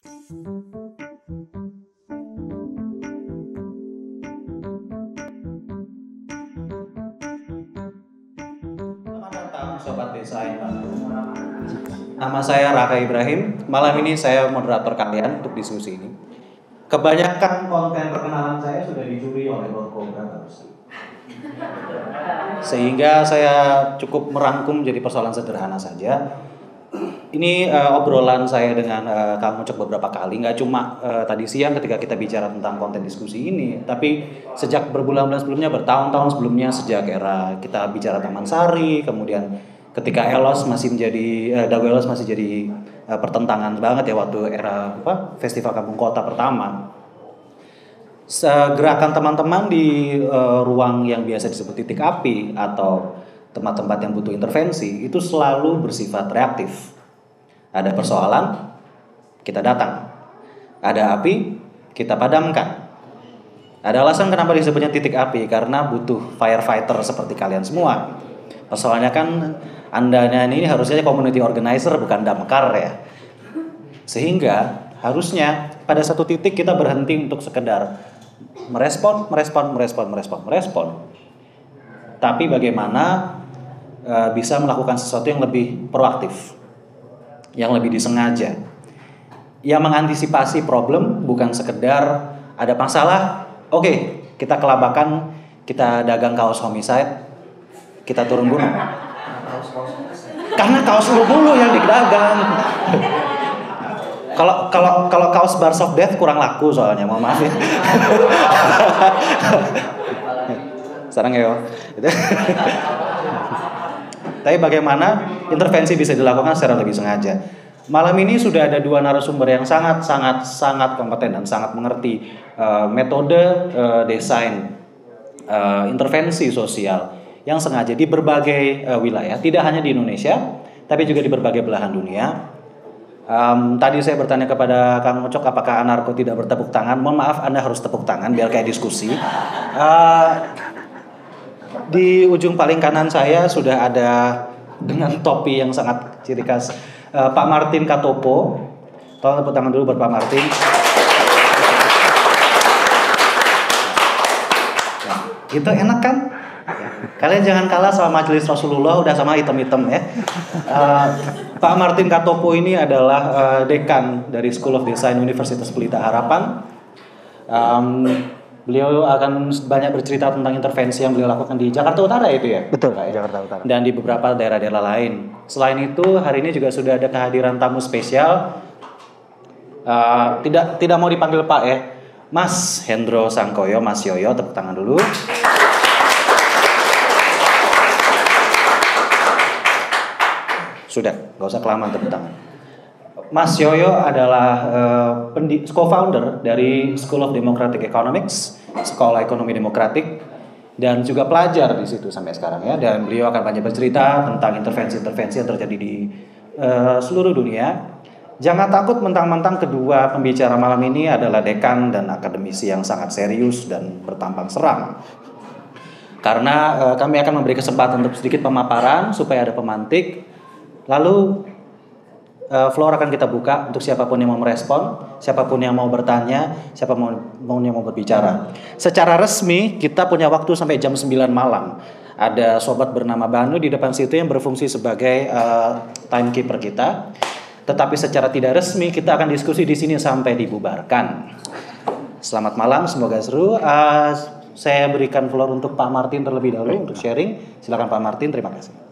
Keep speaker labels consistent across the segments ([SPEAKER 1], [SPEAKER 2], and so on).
[SPEAKER 1] Selamat datang Sobat Desain Bandung. Nama saya Raka Ibrahim. Malam ini saya moderator kalian untuk diskusi ini. Kebanyakan konten perkenalan saya sudah dicuri oleh Lord Cobra barusan. Sehingga saya cukup merangkum jadi persoalan sederhana saja. Ini obrolan saya dengan Kang Ucok beberapa kali, nggak cuma tadi siang ketika kita bicara tentang konten diskusi ini, tapi sejak berbulan-bulan sebelumnya, bertahun-tahun sebelumnya, sejak era kita bicara Taman Sari, kemudian ketika Elos masih menjadi Dago Elos masih jadi pertentangan banget ya waktu era Festival Kampung Kota pertama. Gerakan teman-teman di ruang yang biasa disebut titik api atau tempat-tempat yang butuh intervensi itu selalu bersifat reaktif. Ada persoalan, kita datang. Ada api, kita padamkan. Ada alasan kenapa disebutnya titik api, karena butuh firefighter seperti kalian semua. Persoalannya kan Andanya ini harusnya community organizer bukan damkar ya. Sehingga harusnya pada satu titik kita berhenti untuk sekedar merespon. Tapi bagaimana bisa melakukan sesuatu yang lebih proaktif, yang lebih disengaja, yang mengantisipasi problem, bukan sekedar ada masalah, oke, kita kelabakan, kita dagang kaos homicide, kita turun gunung. Karena kaos lu mulu yang didagang. Kalau kaos Bars of Death kurang laku soalnya, mohon maaf ya. Sarang ya. Tapi bagaimana intervensi bisa dilakukan secara lebih sengaja. Malam ini sudah ada dua narasumber yang sangat kompeten dan sangat mengerti metode desain intervensi sosial yang sengaja di berbagai wilayah, tidak hanya di Indonesia, tapi juga di berbagai belahan dunia. Tadi saya bertanya kepada Kang Ucok apakah anarko tidak bertepuk tangan. Mohon maaf, Anda harus tepuk tangan biar kayak diskusi. Di ujung paling kanan saya sudah ada dengan topi yang sangat ciri khas Pak Martin Katopo. Tolong tepuk tangan dulu buat Pak Martin. Gitu enak kan? Kalian jangan kalah sama Majelis Rasulullah, udah sama item-item ya. Pak Martin Katopo ini adalah dekan dari School of Design Universitas Pelita Harapan. Beliau akan banyak bercerita tentang intervensi yang beliau lakukan di Jakarta Utara itu ya?
[SPEAKER 2] Betul, Pak, Jakarta Utara.
[SPEAKER 1] Dan di beberapa daerah-daerah lain. Selain itu, hari ini juga sudah ada kehadiran tamu spesial. Tidak mau dipanggil Pak ya, Mas Hendro Sangkoyo, Mas Yoyo, tepuk tangan dulu. Sudah, nggak usah kelamaan tepuk tangan. Mas Yoyo adalah co-founder dari School of Democratic Economics, Sekolah Ekonomi Demokratik, dan juga pelajar di situ sampai sekarang ya. Dan beliau akan banyak bercerita tentang intervensi-intervensi yang terjadi di seluruh dunia. Jangan takut mentang-mentang kedua pembicara malam ini adalah dekan dan akademisi yang sangat serius dan bertampang seram. Karena kami akan memberi kesempatan untuk sedikit pemaparan supaya ada pemantik. Lalu floor akan kita buka untuk siapapun yang mau merespon, siapapun yang mau bertanya, siapapun yang mau berbicara. Secara resmi kita punya waktu sampai jam 9 malam. Ada sobat bernama Banu di depan situ yang berfungsi sebagai timekeeper kita. Tetapi secara tidak resmi kita akan diskusi di sini sampai dibubarkan. Selamat malam, semoga seru. Saya berikan floor untuk Pak Martin terlebih dahulu untuk sharing. Silakan Pak Martin, terima kasih.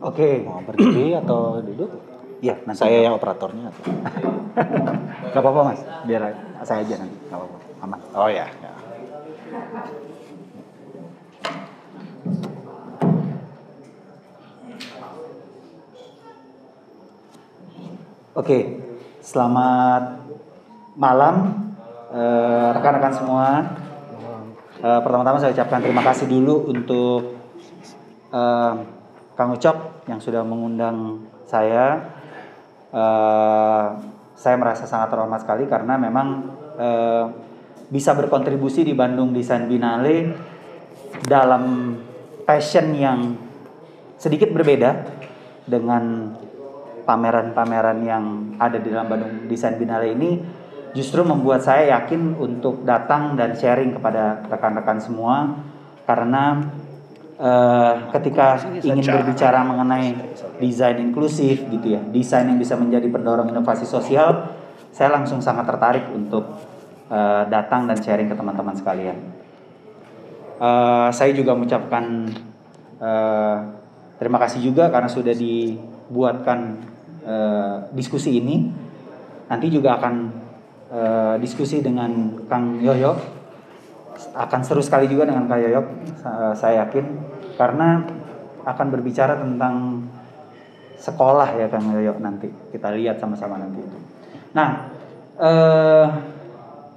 [SPEAKER 1] Oke, mau berdiri atau duduk?
[SPEAKER 2] Iya, nanti
[SPEAKER 1] Saya yang operatornya atau?
[SPEAKER 2] Gak apa-apa Mas, biar saya aja nanti, gak apa-apa, aman.
[SPEAKER 1] Oh ya.
[SPEAKER 2] Oke, selamat malam rekan-rekan semua. Pertama-tama saya ucapkan terima kasih dulu untuk Kang Ucok yang sudah mengundang saya. Saya merasa sangat terhormat sekali karena memang bisa berkontribusi di Bandung Desain Biennale dalam passion yang sedikit berbeda dengan pameran-pameran yang ada di dalam Bandung Desain Biennale ini justru membuat saya yakin untuk datang dan sharing kepada rekan-rekan semua, karena ketika ingin berbicara mengenai desain inklusif gitu ya, desain yang bisa menjadi pendorong inovasi sosial, saya langsung sangat tertarik untuk datang dan sharing ke teman-teman sekalian. Saya juga mengucapkan terima kasih juga karena sudah dibuatkan diskusi ini. Nanti juga akan diskusi dengan Kang Yoyo, akan seru sekali juga dengan Kang Yoyo, saya yakin, karena akan berbicara tentang sekolah ya Kang Yoyo, nanti kita lihat sama-sama nanti itu. Nah,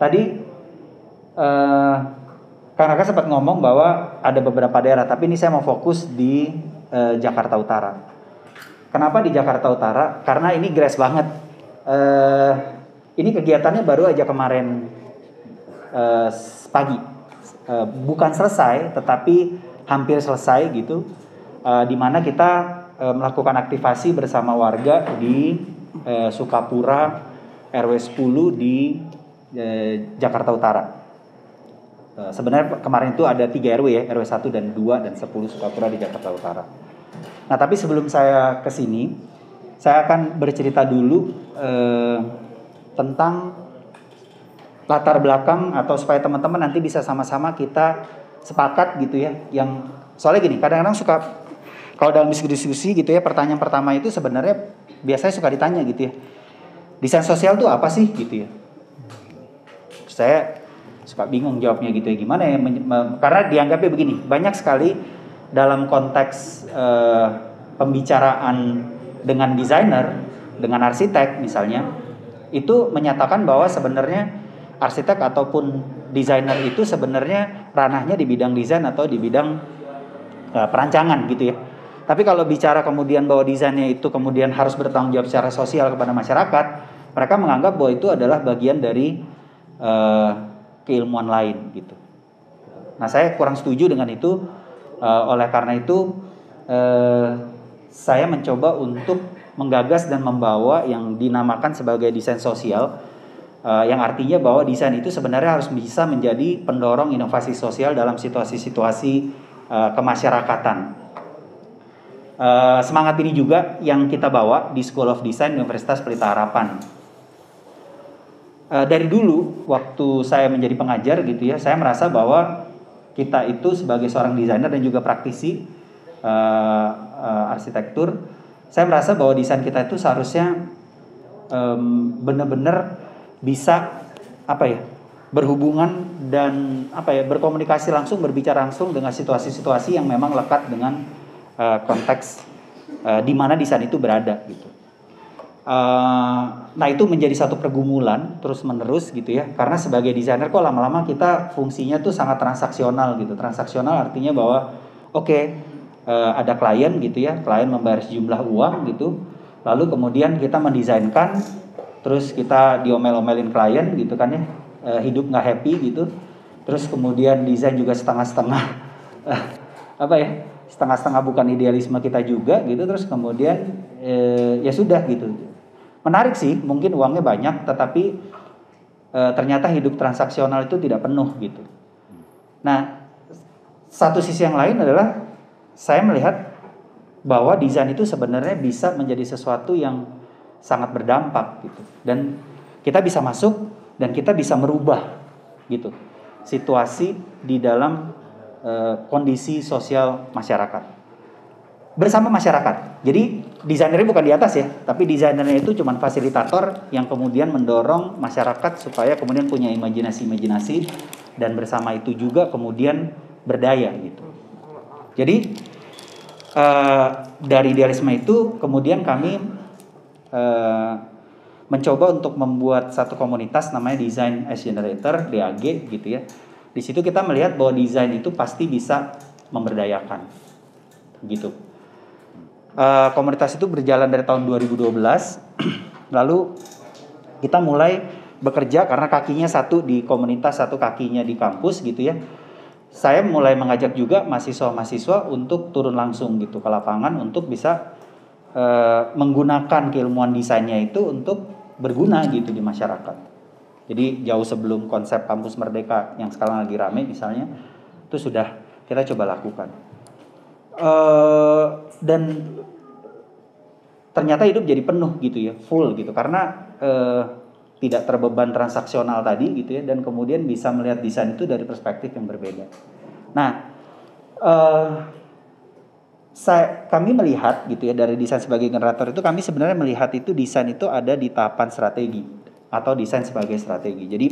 [SPEAKER 2] tadi Kang Raka sempat ngomong bahwa ada beberapa daerah, tapi ini saya mau fokus di Jakarta Utara. Kenapa di Jakarta Utara? Karena ini grass banget. Ini kegiatannya baru aja kemarin pagi. Bukan selesai, tetapi hampir selesai gitu. Di mana kita melakukan aktivasi bersama warga di Sukapura RW 10 di Jakarta Utara. Sebenarnya kemarin itu ada 3 RW ya, RW 1 dan 2 dan 10 Sukapura di Jakarta Utara. Nah, tapi sebelum saya ke sini, saya akan bercerita dulu tentang latar belakang, atau supaya teman-teman nanti bisa sama-sama kita sepakat gitu ya. Yang soalnya gini, kadang-kadang suka kalau dalam diskusi gitu ya, pertanyaan pertama itu sebenarnya biasanya suka ditanya gitu ya, desain sosial itu apa sih gitu ya. Saya suka bingung jawabnya gitu ya, gimana ya, karena dianggapnya begini, banyak sekali dalam konteks pembicaraan dengan desainer, dengan arsitek misalnya, itu menyatakan bahwa sebenarnya arsitek ataupun desainer itu sebenarnya ranahnya di bidang desain atau di bidang perancangan gitu ya. Tapi kalau bicara kemudian bahwa desainnya itu kemudian harus bertanggung jawab secara sosial kepada masyarakat, mereka menganggap bahwa itu adalah bagian dari keilmuan lain gitu. Nah, saya kurang setuju dengan itu. Oleh karena itu saya mencoba untuk menggagas dan membawa yang dinamakan sebagai desain sosial, yang artinya bahwa desain itu sebenarnya harus bisa menjadi pendorong inovasi sosial dalam situasi-situasi kemasyarakatan. Semangat ini juga yang kita bawa di School of Design Universitas Pelita Harapan. Dari dulu waktu saya menjadi pengajar gitu ya, saya merasa bahwa kita itu sebagai seorang desainer dan juga praktisi arsitektur, saya merasa bahwa desain kita itu seharusnya benar-benar bisa berhubungan dan berkomunikasi langsung, berbicara langsung dengan situasi-situasi yang memang lekat dengan konteks di mana desain itu berada gitu. Nah, itu menjadi satu pergumulan terus menerus gitu ya, karena sebagai desainer kok lama-lama kita fungsinya tuh sangat transaksional gitu. Transaksional artinya bahwa ada klien gitu ya, klien membayar sejumlah uang gitu, lalu kemudian kita mendesainkan, terus kita diomel-omelin klien gitu kan ya, hidup nggak happy gitu, terus kemudian desain juga setengah-setengah setengah-setengah bukan idealisme kita juga gitu, terus kemudian ya sudah gitu. Menarik sih, mungkin uangnya banyak, tetapi ternyata hidup transaksional itu tidak penuh gitu. Nah, satu sisi yang lain adalah saya melihat bahwa desain itu sebenarnya bisa menjadi sesuatu yang sangat berdampak gitu, dan kita bisa masuk dan kita bisa merubah gitu situasi di dalam kondisi sosial masyarakat bersama masyarakat. Jadi desainernya bukan di atas ya, tapi desainernya itu cuma fasilitator yang kemudian mendorong masyarakat supaya kemudian punya imajinasi dan bersama itu juga kemudian berdaya gitu. Jadi dari idealisme itu kemudian kami mencoba untuk membuat satu komunitas namanya Design as Generator, DAG gitu ya. Di situ kita melihat bahwa desain itu pasti bisa memberdayakan gitu. Komunitas itu berjalan dari tahun 2012. Lalu kita mulai bekerja karena kakinya satu di komunitas, satu kakinya di kampus gitu ya. Saya mulai mengajak juga mahasiswa-mahasiswa untuk turun langsung gitu ke lapangan untuk bisa menggunakan keilmuan desainnya itu untuk berguna gitu di masyarakat. Jadi jauh sebelum konsep kampus merdeka yang sekarang lagi rame misalnya, itu sudah kita coba lakukan. Dan ternyata hidup jadi penuh gitu ya, full gitu, karena tidak terbeban transaksional tadi gitu ya, dan kemudian bisa melihat desain itu dari perspektif yang berbeda. Nah, kami melihat gitu ya, dari desain sebagai generator itu kami sebenarnya melihat itu desain itu ada di tahapan strategi atau desain sebagai strategi. Jadi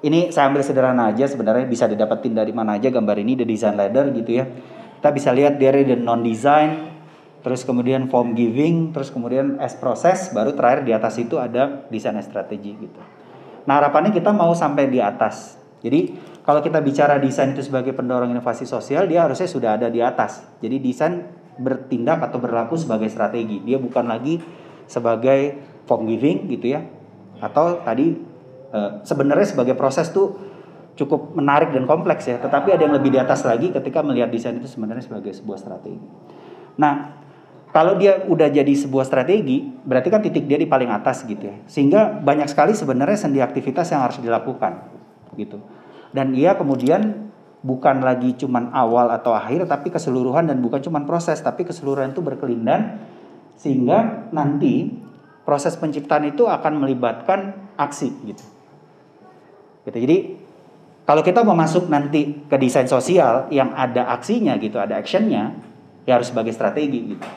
[SPEAKER 2] ini saya ambil sederhana aja, sebenarnya bisa didapetin dari mana aja gambar ini, the design ladder gitu ya. Kita bisa lihat dari the non design, terus kemudian form giving, terus kemudian as process, baru terakhir di atas itu ada desain strategi gitu. Nah, harapannya kita mau sampai di atas. Jadi kalau kita bicara desain itu sebagai pendorong inovasi sosial, dia harusnya sudah ada di atas. Jadi desain bertindak atau berlaku sebagai strategi. Dia bukan lagi sebagai form giving gitu ya. Atau tadi sebenarnya sebagai proses tuh cukup menarik dan kompleks ya. Tetapi ada yang lebih di atas lagi ketika melihat desain itu sebenarnya sebagai sebuah strategi. Nah, kalau dia udah jadi sebuah strategi, berarti kan titik dia di paling atas gitu ya. Sehingga banyak sekali sebenarnya sendi aktivitas yang harus dilakukan gitu. Dan ia kemudian bukan lagi cuman awal atau akhir, tapi keseluruhan, dan bukan cuman proses, tapi keseluruhan itu berkelindan, sehingga nanti proses penciptaan itu akan melibatkan aksi gitu. Jadi kalau kita mau masuk nanti ke desain sosial yang ada aksinya gitu, ada actionnya, ya harus sebagai strategi gitu.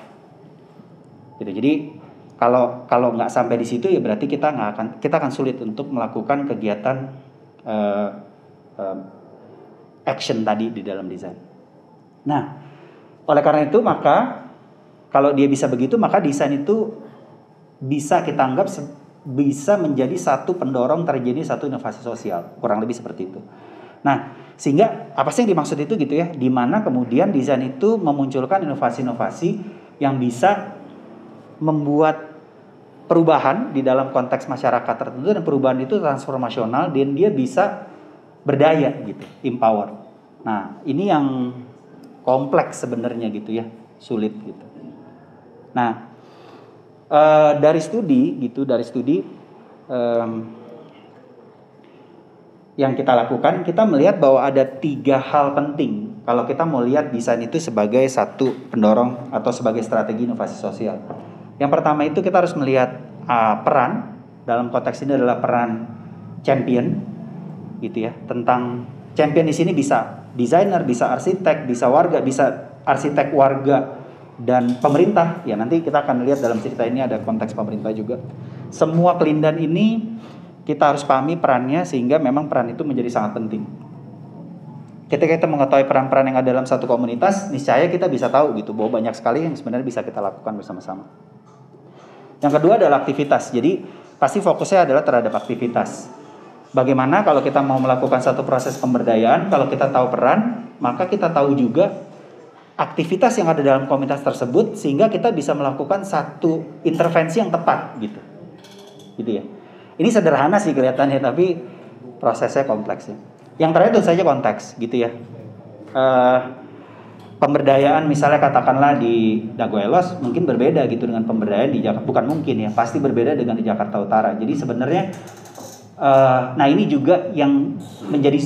[SPEAKER 2] Jadi kalau nggak sampai di situ, ya berarti kita akan sulit untuk melakukan kegiatan action tadi di dalam desain. Nah, oleh karena itu maka kalau dia bisa begitu, maka desain itu bisa kita anggap bisa menjadi satu pendorong terjadi satu inovasi sosial, kurang lebih seperti itu. Nah, sehingga apa sih yang dimaksud itu gitu ya? Di mana kemudian desain itu memunculkan inovasi-inovasi yang bisa membuat perubahan di dalam konteks masyarakat tertentu, dan perubahan itu transformasional dan dia bisa berdaya gitu, empower. Nah, ini yang kompleks sebenarnya gitu ya, sulit gitu. Nah, dari studi yang kita lakukan, kita melihat bahwa ada 3 hal penting kalau kita mau lihat desain itu sebagai satu pendorong atau sebagai strategi inovasi sosial. Yang pertama itu kita harus melihat peran, dalam konteks ini adalah peran champion gitu ya. Tentang champion di sini bisa desainer, bisa arsitek, bisa warga, bisa arsitek warga dan pemerintah. Ya, nanti kita akan lihat dalam cerita ini ada konteks pemerintah juga. Semua kelindan ini kita harus pahami perannya, sehingga memang peran itu menjadi sangat penting. Ketika kita mengetahui peran-peran yang ada dalam satu komunitas, niscaya kita bisa tahu gitu bahwa banyak sekali yang sebenarnya bisa kita lakukan bersama-sama. Yang kedua adalah aktivitas. Jadi pasti fokusnya adalah terhadap aktivitas. Bagaimana kalau kita mau melakukan satu proses pemberdayaan, kalau kita tahu peran, maka kita tahu juga aktivitas yang ada dalam komunitas tersebut, sehingga kita bisa melakukan satu intervensi yang tepat gitu. Gitu ya. Ini sederhana sih kelihatannya, tapi prosesnya kompleks ya. Yang terakhir tentu saja konteks gitu ya. Pemberdayaan misalnya katakanlah di Dagoelos mungkin berbeda gitu dengan pemberdayaan di Jakarta. Bukan mungkin ya, pasti berbeda dengan di Jakarta Utara. Jadi sebenarnya nah ini juga yang menjadi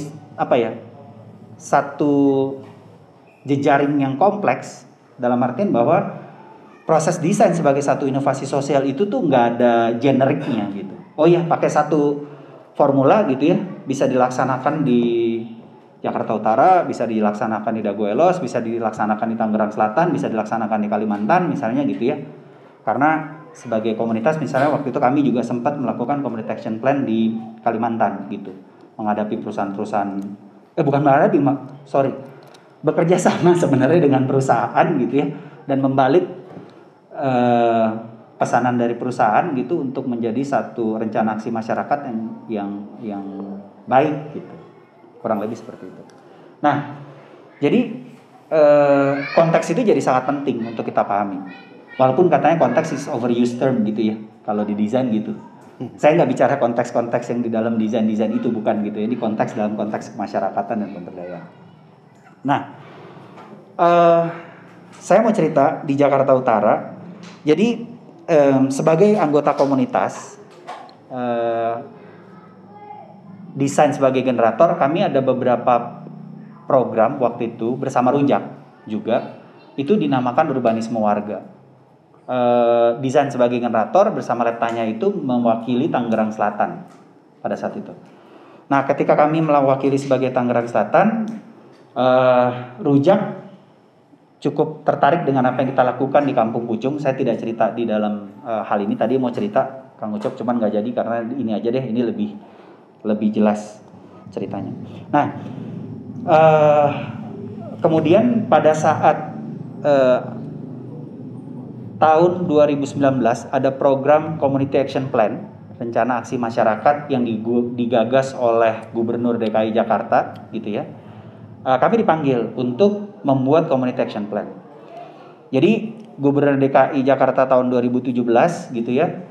[SPEAKER 2] satu jejaring yang kompleks, dalam artian bahwa proses desain sebagai satu inovasi sosial itu tuh nggak ada generiknya gitu. Oh ya, pakai satu formula gitu ya, bisa dilaksanakan di Jakarta Utara, bisa dilaksanakan di Dagoelos, bisa dilaksanakan di Tangerang Selatan, bisa dilaksanakan di Kalimantan misalnya gitu ya. Karena sebagai komunitas misalnya waktu itu kami juga sempat melakukan community action plan di Kalimantan gitu, menghadapi perusahaan-perusahaan bekerja sama sebenarnya dengan perusahaan gitu ya, dan membalik pesanan dari perusahaan gitu untuk menjadi satu rencana aksi masyarakat yang baik gitu, kurang lebih seperti itu. Nah, jadi konteks itu jadi sangat penting untuk kita pahami. Walaupun katanya konteks is overused term gitu ya, kalau di desain gitu. Saya nggak bicara konteks-konteks yang di dalam desain itu, bukan gitu ya. Ini konteks dalam konteks kemasyarakatan dan pemberdayaan. Nah, saya mau cerita di Jakarta Utara Jadi sebagai anggota komunitas desain sebagai generator, kami ada beberapa program waktu itu bersama Rujak juga, itu dinamakan urbanisme warga. Desain sebagai generator bersama Leptanya itu mewakili Tangerang Selatan pada saat itu. Nah, ketika kami mewakili sebagai Tangerang Selatan, Rujak cukup tertarik dengan apa yang kita lakukan di Kampung Pucung. Saya tidak cerita di dalam hal ini. Tadi mau cerita Kang Ucok, cuman nggak jadi karena ini aja deh. Ini lebih jelas ceritanya. Nah, kemudian pada saat tahun 2019 ada program Community Action Plan, rencana aksi masyarakat yang digagas oleh Gubernur DKI Jakarta, gitu ya. Kami dipanggil untuk membuat Community Action Plan. Jadi Gubernur DKI Jakarta tahun 2017, gitu ya,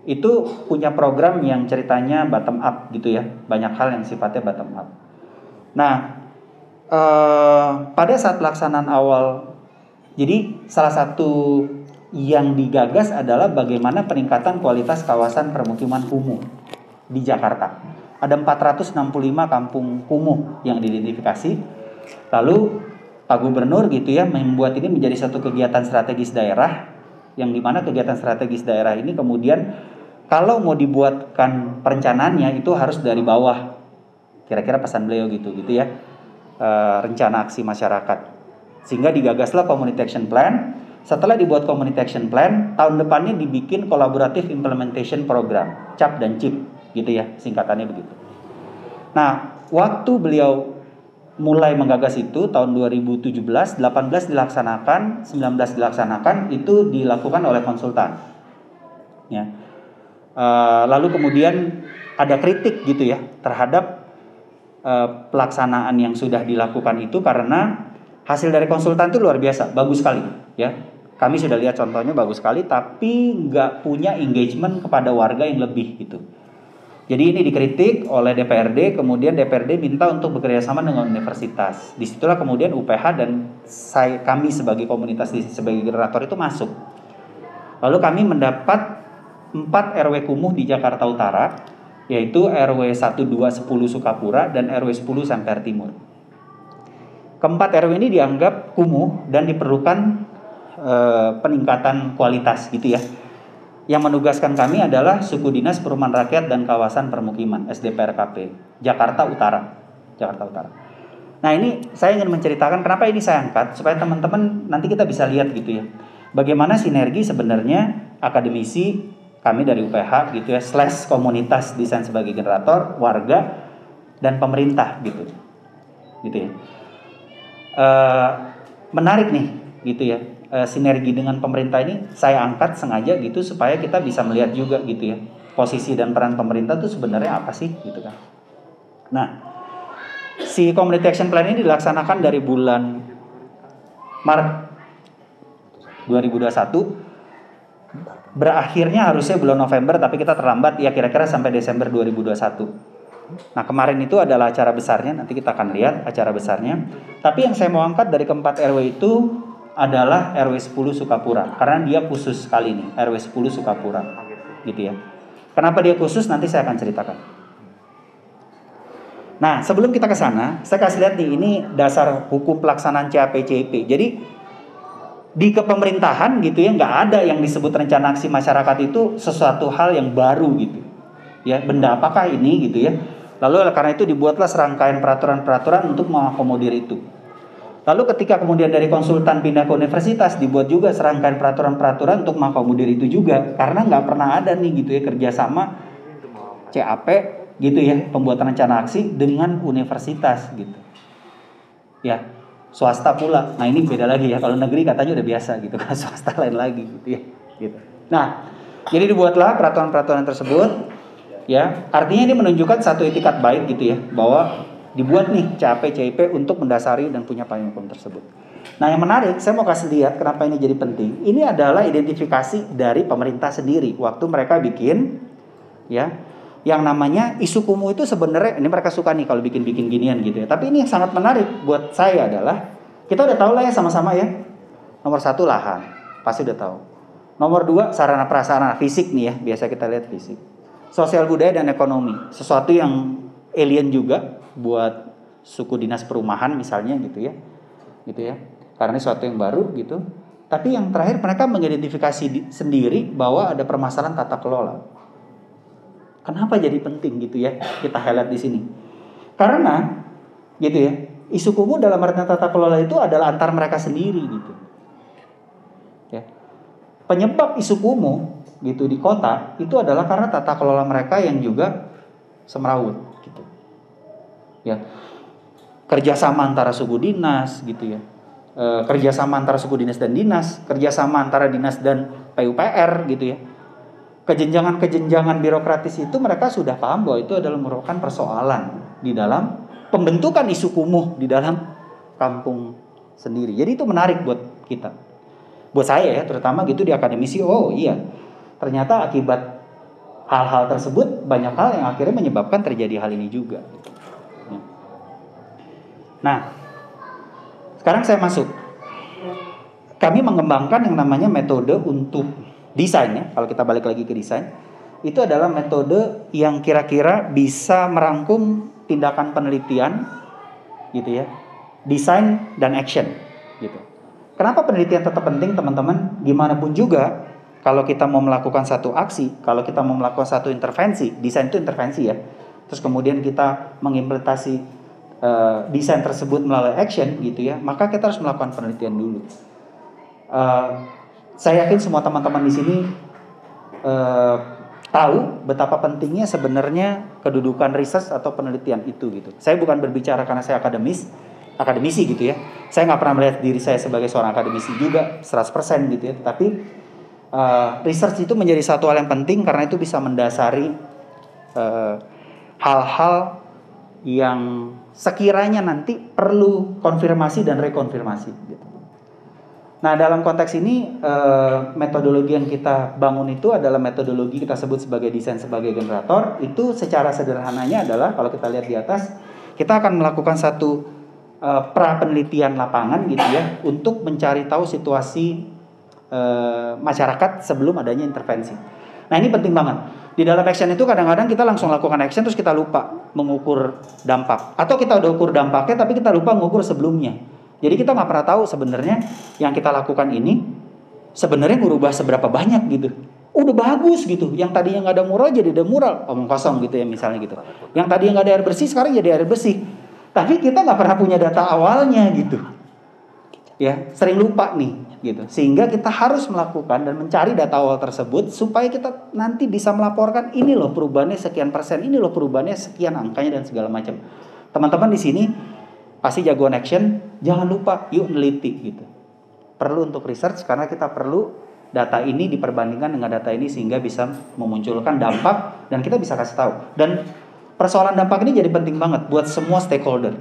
[SPEAKER 2] itu punya program yang ceritanya bottom up, gitu ya, banyak hal yang sifatnya bottom up. Nah, pada saat pelaksanaan awal, jadi salah satu yang digagas adalah bagaimana peningkatan kualitas kawasan permukiman kumuh di Jakarta. Ada 465 kampung kumuh yang diidentifikasi. Lalu Pak Gubernur, gitu ya, membuat ini menjadi satu kegiatan strategis daerah, yang dimana kegiatan strategis daerah ini kemudian kalau mau dibuatkan perencanaannya itu harus dari bawah. Kira-kira pesan beliau gitu ya. Rencana aksi masyarakat. Sehingga digagaslah Community Action Plan. Setelah dibuat Community Action Plan, tahun depannya dibikin Collaborative Implementation Program, CAP dan CIP, gitu ya, singkatannya begitu. Nah, waktu beliau mulai menggagas itu tahun 2017, 18 dilaksanakan, 19 dilaksanakan, itu dilakukan oleh konsultan. Ya. Lalu kemudian ada kritik gitu ya terhadap pelaksanaan yang sudah dilakukan itu, karena hasil dari konsultan itu luar biasa, bagus sekali ya. Kami sudah lihat contohnya bagus sekali, tapi nggak punya engagement kepada warga yang lebih gitu. Jadi ini dikritik oleh DPRD, kemudian DPRD minta untuk bekerjasama dengan universitas. Disitulah kemudian UPH dan kami sebagai komunitas sebagai generator itu masuk. Lalu kami mendapat 4 RW kumuh di Jakarta Utara, yaitu RW 1210 Sukapura dan RW 10 Semper Timur. Keempat RW ini dianggap kumuh dan diperlukan peningkatan kualitas gitu ya. Yang menugaskan kami adalah Suku Dinas Perumahan Rakyat dan Kawasan Permukiman SDPRKP Jakarta Utara. Nah, ini saya ingin menceritakan kenapa ini saya angkat supaya teman-teman nanti kita bisa lihat gitu ya. Bagaimana sinergi sebenarnya akademisi kami dari UPH gitu ya, / komunitas desain sebagai generator, warga dan pemerintah gitu ya. Menarik nih gitu ya. Sinergi dengan pemerintah ini saya angkat sengaja gitu supaya kita bisa melihat juga gitu ya posisi dan peran pemerintah itu sebenarnya apa sih gitu kan. Nah, si Community Action Plan ini dilaksanakan dari bulan Maret 2021, berakhirnya harusnya bulan November tapi kita terlambat ya, kira-kira sampai Desember 2021. Nah, kemarin itu adalah acara besarnya, nanti kita akan lihat acara besarnya. Tapi yang saya mau angkat dari keempat RW itu adalah RW 10 Sukapura, karena dia khusus sekali nih, RW 10 Sukapura gitu ya. Kenapa dia khusus nanti saya akan ceritakan. Nah, sebelum kita ke sana, saya kasih lihat nih, ini dasar hukum pelaksanaan CAP/CIP. Jadi di kepemerintahan gitu ya, nggak ada yang disebut rencana aksi masyarakat itu sesuatu hal yang baru gitu ya. Benda apakah ini gitu ya. Lalu karena itu dibuatlah serangkaian peraturan-peraturan untuk mengakomodir itu. Lalu ketika kemudian dari konsultan pindah ke universitas, dibuat juga serangkaian peraturan-peraturan untuk mengakomodir itu juga, karena nggak pernah ada nih gitu ya kerjasama CAP gitu ya, pembuatan rencana aksi dengan universitas gitu ya, swasta pula. Nah, ini beda lagi ya, kalau negeri katanya udah biasa gitu kan, swasta lain lagi gitu ya gitu. Nah, jadi dibuatlah peraturan-peraturan tersebut ya, artinya ini menunjukkan satu itikat baik gitu ya, bahwa dibuat nih CAP/CIP untuk mendasari dan punya payung hukum tersebut. Nah, yang menarik, saya mau kasih lihat kenapa ini jadi penting. Ini adalah identifikasi dari pemerintah sendiri waktu mereka bikin ya, yang namanya isu kumuh itu sebenarnya ini mereka suka nih kalau bikin-bikin ginian gitu ya. Tapi ini yang sangat menarik buat saya adalah kita udah tahu lah ya sama-sama ya. Nomor 1 lahan, pasti udah tahu. Nomor 2, sarana prasarana fisik nih ya, biasa kita lihat fisik. Sosial budaya dan ekonomi, sesuatu yang alien juga buat suku dinas perumahan misalnya gitu ya. Karena sesuatu yang baru gitu. Tapi yang terakhir mereka mengidentifikasi sendiri bahwa ada permasalahan tata kelola. Kenapa jadi penting gitu ya? Kita highlight di sini. Karena gitu ya, isu kumuh dalam artian tata kelola itu adalah antar mereka sendiri gitu. Ya. Penyebab isu kumuh gitu di kota itu adalah karena tata kelola mereka yang juga semrawut gitu. Ya. Kerjasama antara suku dinas gitu ya. Kerjasama antara suku dinas dan dinas, kerjasama antara dinas dan PUPR gitu ya. Kejenjangan birokratis itu mereka sudah paham bahwa itu adalah merupakan persoalan di dalam pembentukan isu kumuh di dalam kampung sendiri. Jadi itu menarik buat kita. Buat saya ya, terutama gitu di akademisi, oh iya. Ternyata akibat hal-hal tersebut banyak hal yang akhirnya menyebabkan terjadi hal ini juga. Nah, sekarang saya masuk. Kami mengembangkan yang namanya metode untuk desain ya. Kalau kita balik lagi ke desain, itu adalah metode yang kira-kira bisa merangkum tindakan penelitian gitu ya, desain dan action gitu. Kenapa penelitian tetap penting teman-teman? Gimana pun juga kalau kita mau melakukan satu aksi, kalau kita mau melakukan satu intervensi, desain itu intervensi ya. Terus kemudian kita mengimplementasi desain tersebut melalui action gitu ya, maka kita harus melakukan penelitian dulu. Saya yakin semua teman-teman di sini tahu betapa pentingnya sebenarnya kedudukan research atau penelitian itu gitu. Saya bukan berbicara karena saya akademisi gitu ya. Saya nggak pernah melihat diri saya sebagai seorang akademisi juga 100% gitu ya. Tapi research itu menjadi satu hal yang penting karena itu bisa mendasari hal-hal yang sekiranya nanti perlu konfirmasi dan rekonfirmasi gitu. Nah dalam konteks ini metodologi yang kita bangun itu adalah metodologi kita sebut sebagai desain sebagai generator. Itu secara sederhananya adalah kalau kita lihat di atas, kita akan melakukan satu pra penelitian lapangan gitu ya untuk mencari tahu situasi masyarakat sebelum adanya intervensi. Nah ini penting banget. Di dalam action itu kadang-kadang kita langsung lakukan action terus kita lupa mengukur dampak. Atau kita udah ukur dampaknya tapi kita lupa mengukur sebelumnya. Jadi kita nggak pernah tahu sebenarnya yang kita lakukan ini sebenarnya merubah seberapa banyak gitu. Udah bagus gitu. Yang tadinya nggak ada mural jadi ada mural. Omong kosong gitu ya misalnya gitu. Yang tadinya nggak ada air bersih sekarang jadi air bersih. Tapi kita nggak pernah punya data awalnya gitu. Ya sering lupa nih. Gitu. Sehingga kita harus melakukan dan mencari data awal tersebut supaya kita nanti bisa melaporkan ini loh perubahannya sekian persen, ini loh perubahannya sekian angkanya dan segala macam. Teman-teman di sini pasti jagoan action, jangan lupa yuk neliti gitu. Perlu untuk research karena kita perlu data ini diperbandingkan dengan data ini sehingga bisa memunculkan dampak dan kita bisa kasih tahu. Dan persoalan dampak ini jadi penting banget buat semua stakeholder.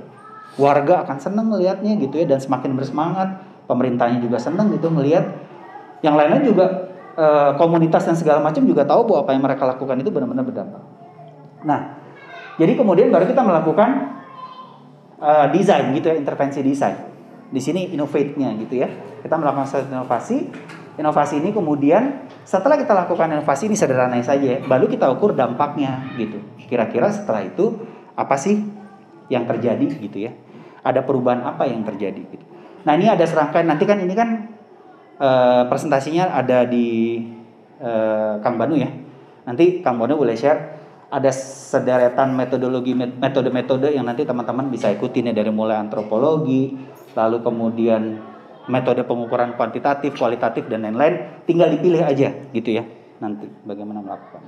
[SPEAKER 2] Warga akan senang melihatnya gitu ya dan semakin bersemangat. Pemerintahnya juga senang gitu melihat, yang lainnya juga komunitas dan segala macam juga tahu bahwa apa yang mereka lakukan itu benar-benar berdampak. Nah, jadi kemudian baru kita melakukan desain gitu ya, intervensi desain. Di sini innovate-nya gitu ya. Kita melakukan satu inovasi. Inovasi ini kemudian setelah kita lakukan inovasi ini sederhananya saja, baru kita ukur dampaknya gitu. Kira-kira setelah itu apa sih yang terjadi gitu ya? Ada perubahan apa yang terjadi gitu. Nah ini ada serangkaian, nanti kan ini kan presentasinya ada di Kang Banu ya. Nanti Kang Banu boleh share, ada sederetan metode-metode yang nanti teman-teman bisa ikutin ya, dari mulai antropologi, lalu kemudian metode pengukuran kuantitatif, kualitatif dan lain-lain. Tinggal dipilih aja gitu ya nanti bagaimana melakukan.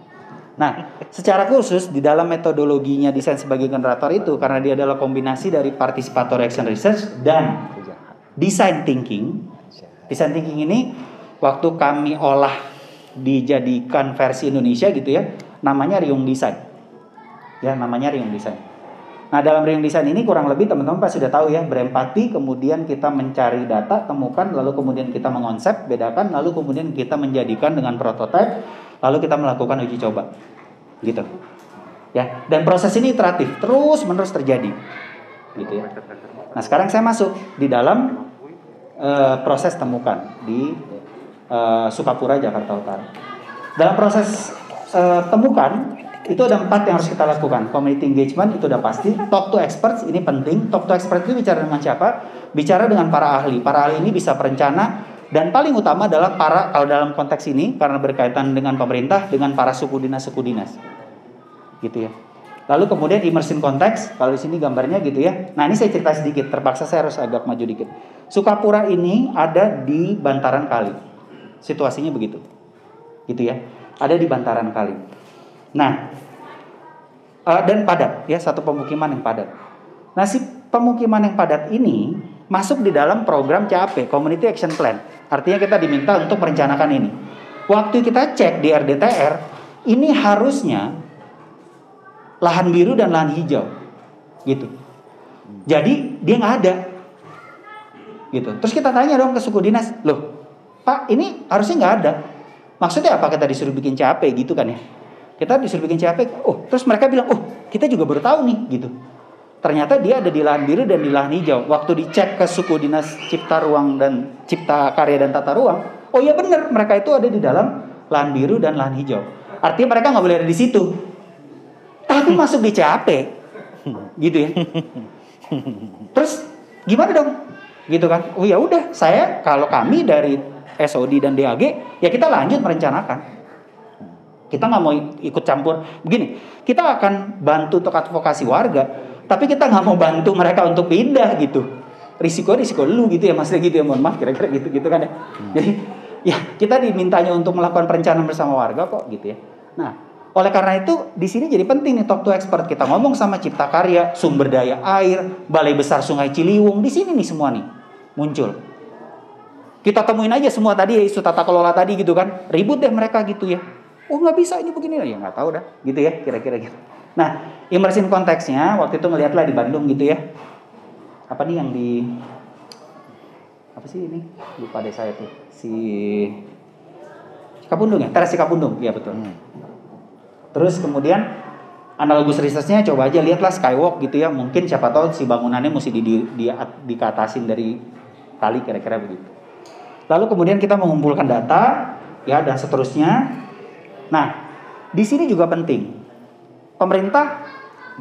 [SPEAKER 2] Nah secara khusus di dalam metodologinya desain sebagai generator itu, karena dia adalah kombinasi dari participatory action research dan design thinking. Design thinking ini waktu kami olah dijadikan versi Indonesia gitu ya, namanya Riung Design. Ya, namanya Riung Design. Nah, dalam Riung Design ini kurang lebih teman-teman pasti sudah tahu ya, berempati, kemudian kita mencari data, temukan, lalu kemudian kita mengonsep, bedakan, lalu kemudian kita menjadikan dengan prototipe, lalu kita melakukan uji coba. Gitu. Ya, dan proses ini iteratif, terus-menerus terjadi. Gitu ya. Nah sekarang saya masuk di dalam proses temukan di Sukapura, Jakarta Utara. Dalam proses temukan itu ada 4 yang harus kita lakukan. Community engagement itu udah pasti. Talk to experts ini penting. Talk to experts itu bicara dengan siapa? Bicara dengan para ahli. Para ahli ini bisa perencana dan paling utama adalah kalau dalam konteks ini karena berkaitan dengan pemerintah dengan para suku dinas gitu ya. Lalu kemudian immersion konteks, kalau di sini gambarnya gitu ya. Nah, ini saya cerita sedikit, terpaksa saya harus agak maju dikit. Sukapura ini ada di bantaran kali. Situasinya begitu. Gitu ya. Ada di bantaran kali. Nah, dan padat ya, satu pemukiman yang padat. Nah, si pemukiman yang padat ini masuk di dalam program CAP, Community Action Plan. Artinya kita diminta untuk merencanakan ini. Waktu kita cek di RDTR, ini harusnya lahan biru dan lahan hijau, gitu. Jadi dia nggak ada, gitu. Terus kita tanya dong ke suku dinas, loh, Pak, ini harusnya nggak ada. Maksudnya apa? Kita disuruh bikin CAP, gitu kan ya? Kita disuruh bikin CAP, terus mereka bilang, kita juga baru tahu nih, gitu. Ternyata dia ada di lahan biru dan di lahan hijau. Waktu dicek ke suku dinas Cipta Ruang dan Cipta Karya dan Tata Ruang, oh iya benar, mereka itu ada di dalam lahan biru dan lahan hijau. Artinya mereka nggak boleh ada di situ. Tapi masuk di CAP, gitu ya. Terus gimana dong? Gitu kan? Oh ya udah, kalau kami dari SOD dan DAG, ya kita lanjut merencanakan. Kita nggak mau ikut campur. Begini, kita akan bantu untuk advokasi warga, tapi kita nggak mau bantu mereka untuk pindah gitu. Risiko lu gitu ya, maksudnya gitu ya. Mohon maaf, kira-kira gitu kan ya. Jadi ya kita dimintanya untuk melakukan perencanaan bersama warga kok, gitu ya. Nah. Oleh karena itu, di sini jadi penting nih talk to expert. Kita ngomong sama Cipta Karya, Sumber Daya Air, Balai Besar Sungai Ciliwung. Di sini nih semua nih muncul. Kita temuin aja semua tadi isu tata kelola tadi gitu kan. Ribut deh mereka gitu ya. Oh nggak bisa ini begini. Ya nggak tahu dah. Gitu ya kira-kira gitu. Nah, immersion konteksnya waktu itu ngeliatlah di Bandung gitu ya. Apa nih yang di... Apa sih ini? Lupa deh saya tuh. Cikapundung ya? Teras Cikapundung. Iya betul. Terus kemudian analogus researchnya coba aja lihatlah skywalk gitu ya. Mungkin siapa tahu si bangunannya mesti dikatasin dari kali kira-kira begitu. Lalu kemudian kita mengumpulkan data ya dan seterusnya. Nah, di sini juga penting. Pemerintah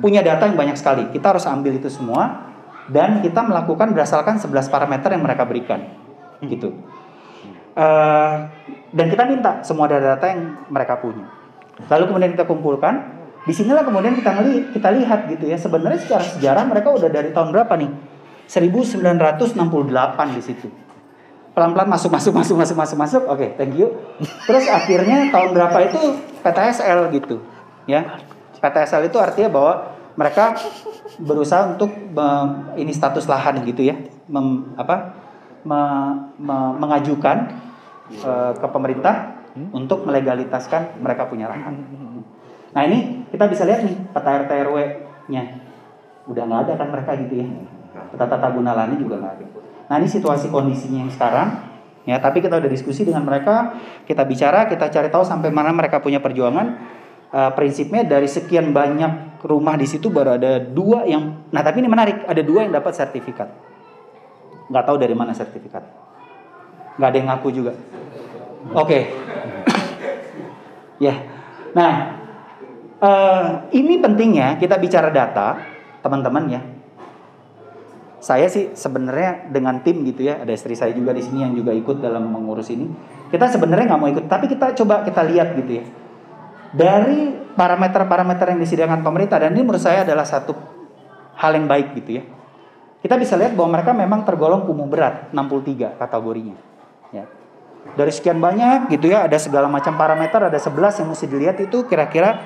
[SPEAKER 2] punya data yang banyak sekali. Kita harus ambil itu semua dan kita melakukan berdasarkan 11 parameter yang mereka berikan. Gitu. Dan kita minta semua data yang mereka punya. Lalu kemudian kita kumpulkan, disinilah kemudian kita lihat gitu ya. Sebenarnya secara sejarah mereka udah dari tahun berapa nih? 1968 di situ. Pelan-pelan masuk. Oke, thank you. Terus akhirnya tahun berapa itu PTSL gitu, ya. PTSL itu artinya bahwa mereka berusaha untuk ini status lahan gitu ya, mengajukan ke pemerintah untuk melegalitaskan mereka punya lahan. Nah ini kita bisa lihat nih peta RT RW-nya udah nggak ada kan mereka gitu ya. Peta tata guna lahannya juga nggak ada. Nah ini situasi kondisinya yang sekarang ya. Tapi kita udah diskusi dengan mereka, kita bicara, kita cari tahu sampai mana mereka punya perjuangan. Prinsipnya dari sekian banyak rumah di situ baru ada 2 yang. Nah tapi ini menarik, ada 2 yang dapat sertifikat. Nggak tahu dari mana sertifikat. Nggak ada yang ngaku juga. Oke. Ya. Nah, ini pentingnya kita bicara data, teman-teman ya. Saya sih sebenarnya dengan tim gitu ya, ada istri saya juga di sini yang juga ikut dalam mengurus ini. Kita sebenarnya nggak mau ikut, tapi kita lihat gitu ya. Dari parameter-parameter yang disediakan pemerintah, dan ini menurut saya adalah satu hal yang baik gitu ya. Kita bisa lihat bahwa mereka memang tergolong kumuh berat, 63 kategorinya. Ya. Dari sekian banyak gitu ya, ada segala macam parameter, ada 11 yang mesti dilihat itu kira-kira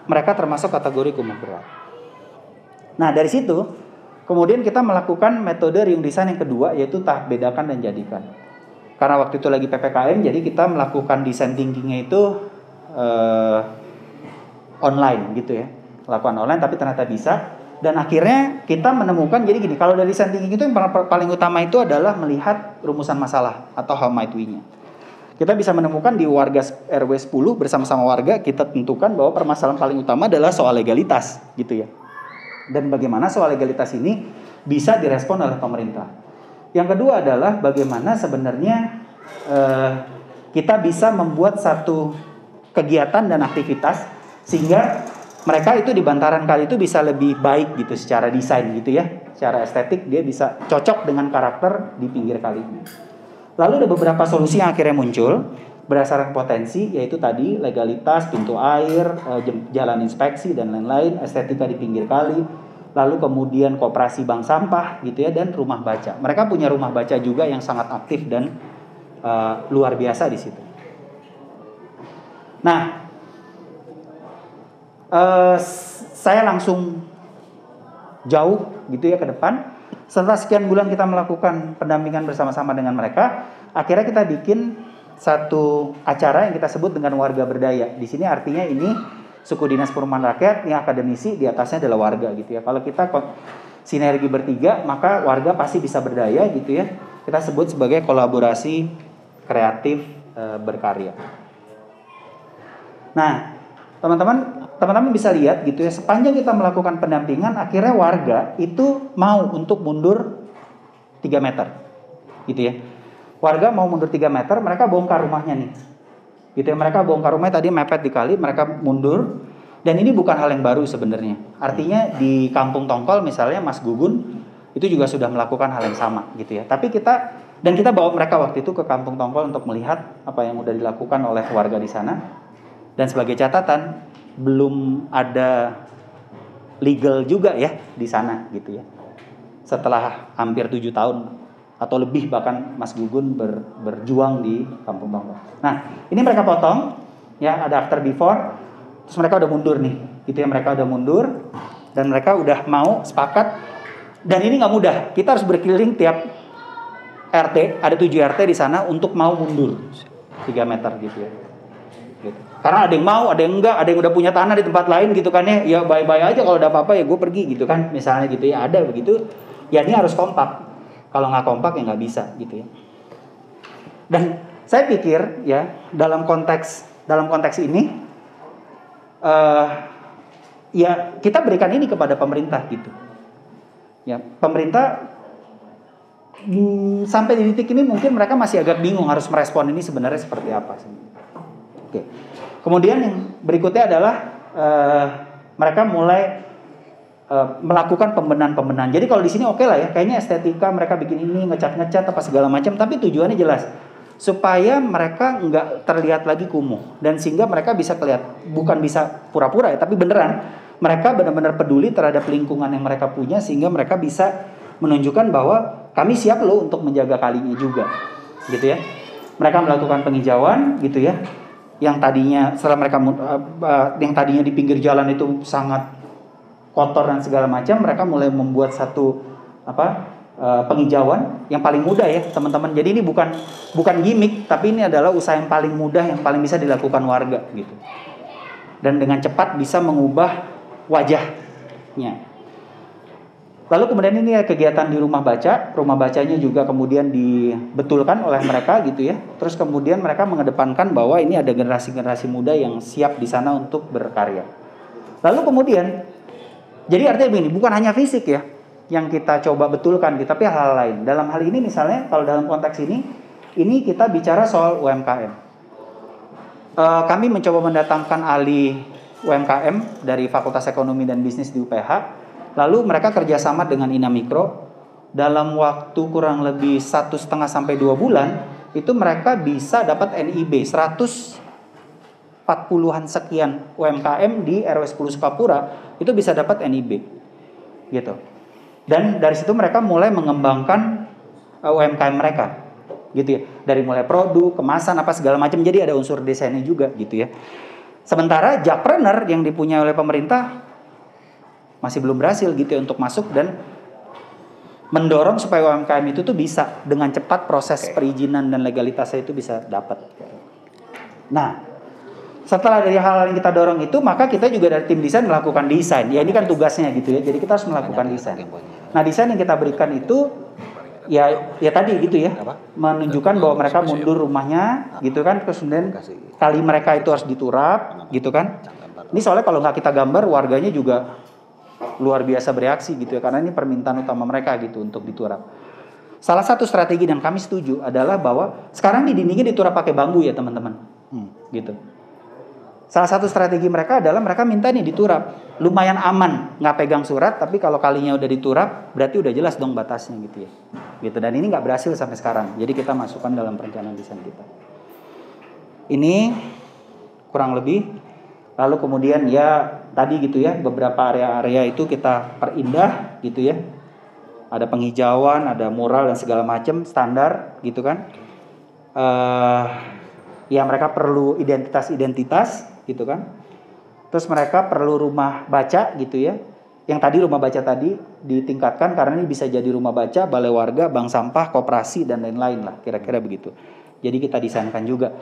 [SPEAKER 2] mereka termasuk kategori kumuh berat. Nah dari situ kemudian kita melakukan metode riung desain yang kedua, yaitu tahap bedakan dan jadikan. Karena waktu itu lagi PPKM, jadi kita melakukan desain thinkingnya itu online gitu ya, lakukan online tapi ternyata bisa. Dan akhirnya kita menemukan, jadi gini, kalau dari design thinking itu yang paling utama itu adalah melihat rumusan masalah atau how might we-nya. Kita bisa menemukan di warga RW 10 bersama-sama warga, kita tentukan bahwa permasalahan paling utama adalah soal legalitas gitu ya. Dan bagaimana soal legalitas ini bisa direspon oleh pemerintah. Yang kedua adalah bagaimana sebenarnya kita bisa membuat satu kegiatan dan aktivitas sehingga mereka itu di bantaran kali itu bisa lebih baik gitu secara desain gitu ya, secara estetik dia bisa cocok dengan karakter di pinggir kali ini. Lalu ada beberapa solusi yang akhirnya muncul berdasarkan potensi, yaitu tadi legalitas, pintu air, jalan inspeksi dan lain-lain, estetika di pinggir kali, lalu kemudian koperasi bank sampah gitu ya, dan rumah baca. Mereka punya rumah baca juga yang sangat aktif dan luar biasa di situ. Nah, saya langsung jauh gitu ya ke depan. Setelah sekian bulan kita melakukan pendampingan bersama-sama dengan mereka, akhirnya kita bikin satu acara yang kita sebut dengan warga berdaya. Di sini artinya ini suku dinas perumahan rakyat, yang akademisi di atasnya adalah warga gitu ya. Kalau kita sinergi bertiga, maka warga pasti bisa berdaya gitu ya. Kita sebut sebagai kolaborasi kreatif berkarya. Nah, teman-teman bisa lihat gitu ya, sepanjang kita melakukan pendampingan, akhirnya warga itu mau untuk mundur 3 meter gitu ya. Warga mau mundur 3 meter, mereka bongkar rumahnya nih gitu ya. Mereka bongkar rumahnya, tadi mepet di kali, mereka mundur. Dan ini bukan hal yang baru sebenarnya. Artinya di Kampung Tongkol misalnya Mas Gugun itu juga sudah melakukan hal yang sama gitu ya. Tapi kita bawa mereka waktu itu ke Kampung Tongkol untuk melihat apa yang sudah dilakukan oleh warga di sana. Dan sebagai catatan, belum ada legal juga ya di sana gitu ya. Setelah hampir 7 tahun atau lebih bahkan Mas Gugun berjuang di Kampung Tongkol. Nah, ini mereka potong ya, ada after before. Terus mereka udah mundur nih gitu ya, mereka udah mundur dan mereka udah mau sepakat. Dan ini nggak mudah, kita harus berkeliling tiap RT, ada 7 RT di sana untuk mau mundur 3 meter gitu ya gitu. Karena ada yang mau, ada yang enggak, ada yang udah punya tanah di tempat lain gitu kan ya. Ya bye-bye aja, kalau ada apa-apa ya gue pergi gitu kan, misalnya gitu ya, ada begitu. Ya ini harus kompak. Kalau nggak kompak ya nggak bisa gitu ya. Dan saya pikir ya dalam konteks ini ya kita berikan ini kepada pemerintah gitu. Ya pemerintah sampai di titik ini mungkin mereka masih agak bingung harus merespon ini sebenarnya seperti apa sih. Oke. Kemudian yang berikutnya adalah mereka mulai melakukan pembenahan. Jadi kalau di sini oke lah ya, kayaknya estetika mereka bikin ini ngecat apa segala macam, tapi tujuannya jelas supaya mereka nggak terlihat lagi kumuh dan sehingga mereka bisa bukan bisa pura-pura ya, tapi beneran mereka benar-benar peduli terhadap lingkungan yang mereka punya sehingga mereka bisa menunjukkan bahwa kami siap loh untuk menjaga kalinya juga, gitu ya. Mereka melakukan penghijauan, gitu ya, yang tadinya yang tadinya di pinggir jalan itu sangat kotor dan segala macam, mereka mulai membuat satu penghijauan yang paling mudah ya teman-teman. Jadi ini bukan gimmick, tapi ini adalah usaha yang paling mudah, yang paling bisa dilakukan warga gitu. Dan dengan cepat bisa mengubah wajahnya. Lalu kemudian ini kegiatan di rumah bacanya juga kemudian dibetulkan oleh mereka gitu ya. Terus kemudian mereka mengedepankan bahwa ini ada generasi-generasi muda yang siap di sana untuk berkarya. Lalu kemudian jadi artinya begini, bukan hanya fisik ya yang kita coba betulkan, tapi hal-hal lain. Dalam hal ini misalnya kalau dalam konteks ini kita bicara soal UMKM. Kami mencoba mendatangkan ahli UMKM dari Fakultas Ekonomi dan Bisnis di UPH. Lalu mereka kerjasama dengan Ina Mikro. Dalam waktu kurang lebih 1,5 sampai 2 bulan, itu mereka bisa dapat NIB 140-an sekian UMKM di RW 10 Sukapura itu bisa dapat NIB gitu. Dan dari situ mereka mulai mengembangkan UMKM mereka gitu ya. Dari mulai produk, kemasan apa segala macam, jadi ada unsur desainnya juga gitu ya. Sementara Jakpreneur yang dipunyai oleh pemerintah masih belum berhasil gitu ya untuk masuk dan mendorong supaya UMKM itu tuh bisa dengan cepat proses perizinan dan legalitasnya itu bisa dapat. Nah, setelah dari hal yang kita dorong itu, maka kita juga dari tim desain melakukan desain. Ya ini kan tugasnya gitu ya. Jadi kita harus melakukan desain. Nah, desain yang kita berikan itu ya tadi gitu ya. Menunjukkan bahwa mereka mundur rumahnya gitu kan. Terus kemudian kali mereka itu harus diturap gitu kan. Ini soalnya kalau nggak kita gambar, warganya juga luar biasa bereaksi gitu ya. Karena ini permintaan utama mereka gitu untuk diturap. Salah satu strategi dan kami setuju adalah bahwa sekarang di dindingnya diturap pakai bambu ya teman-teman. Gitu. Salah satu strategi mereka adalah mereka minta nih diturap. Lumayan aman, nggak pegang surat, tapi kalau kalinya udah diturap, berarti udah jelas dong batasnya gitu ya. Gitu. Dan ini nggak berhasil sampai sekarang. Jadi kita masukkan dalam perencanaan desain kita. Ini kurang lebih. Lalu kemudian ya tadi gitu ya, beberapa area-area itu kita perindah gitu ya. Ada penghijauan, ada mural dan segala macam standar gitu kan. Ya mereka perlu identitas gitu kan. Terus mereka perlu rumah baca gitu ya. Yang tadi rumah baca tadi ditingkatkan karena ini bisa jadi rumah baca, balai warga, bank sampah, koperasi dan lain-lain lah, kira-kira begitu. Jadi kita desainkan juga.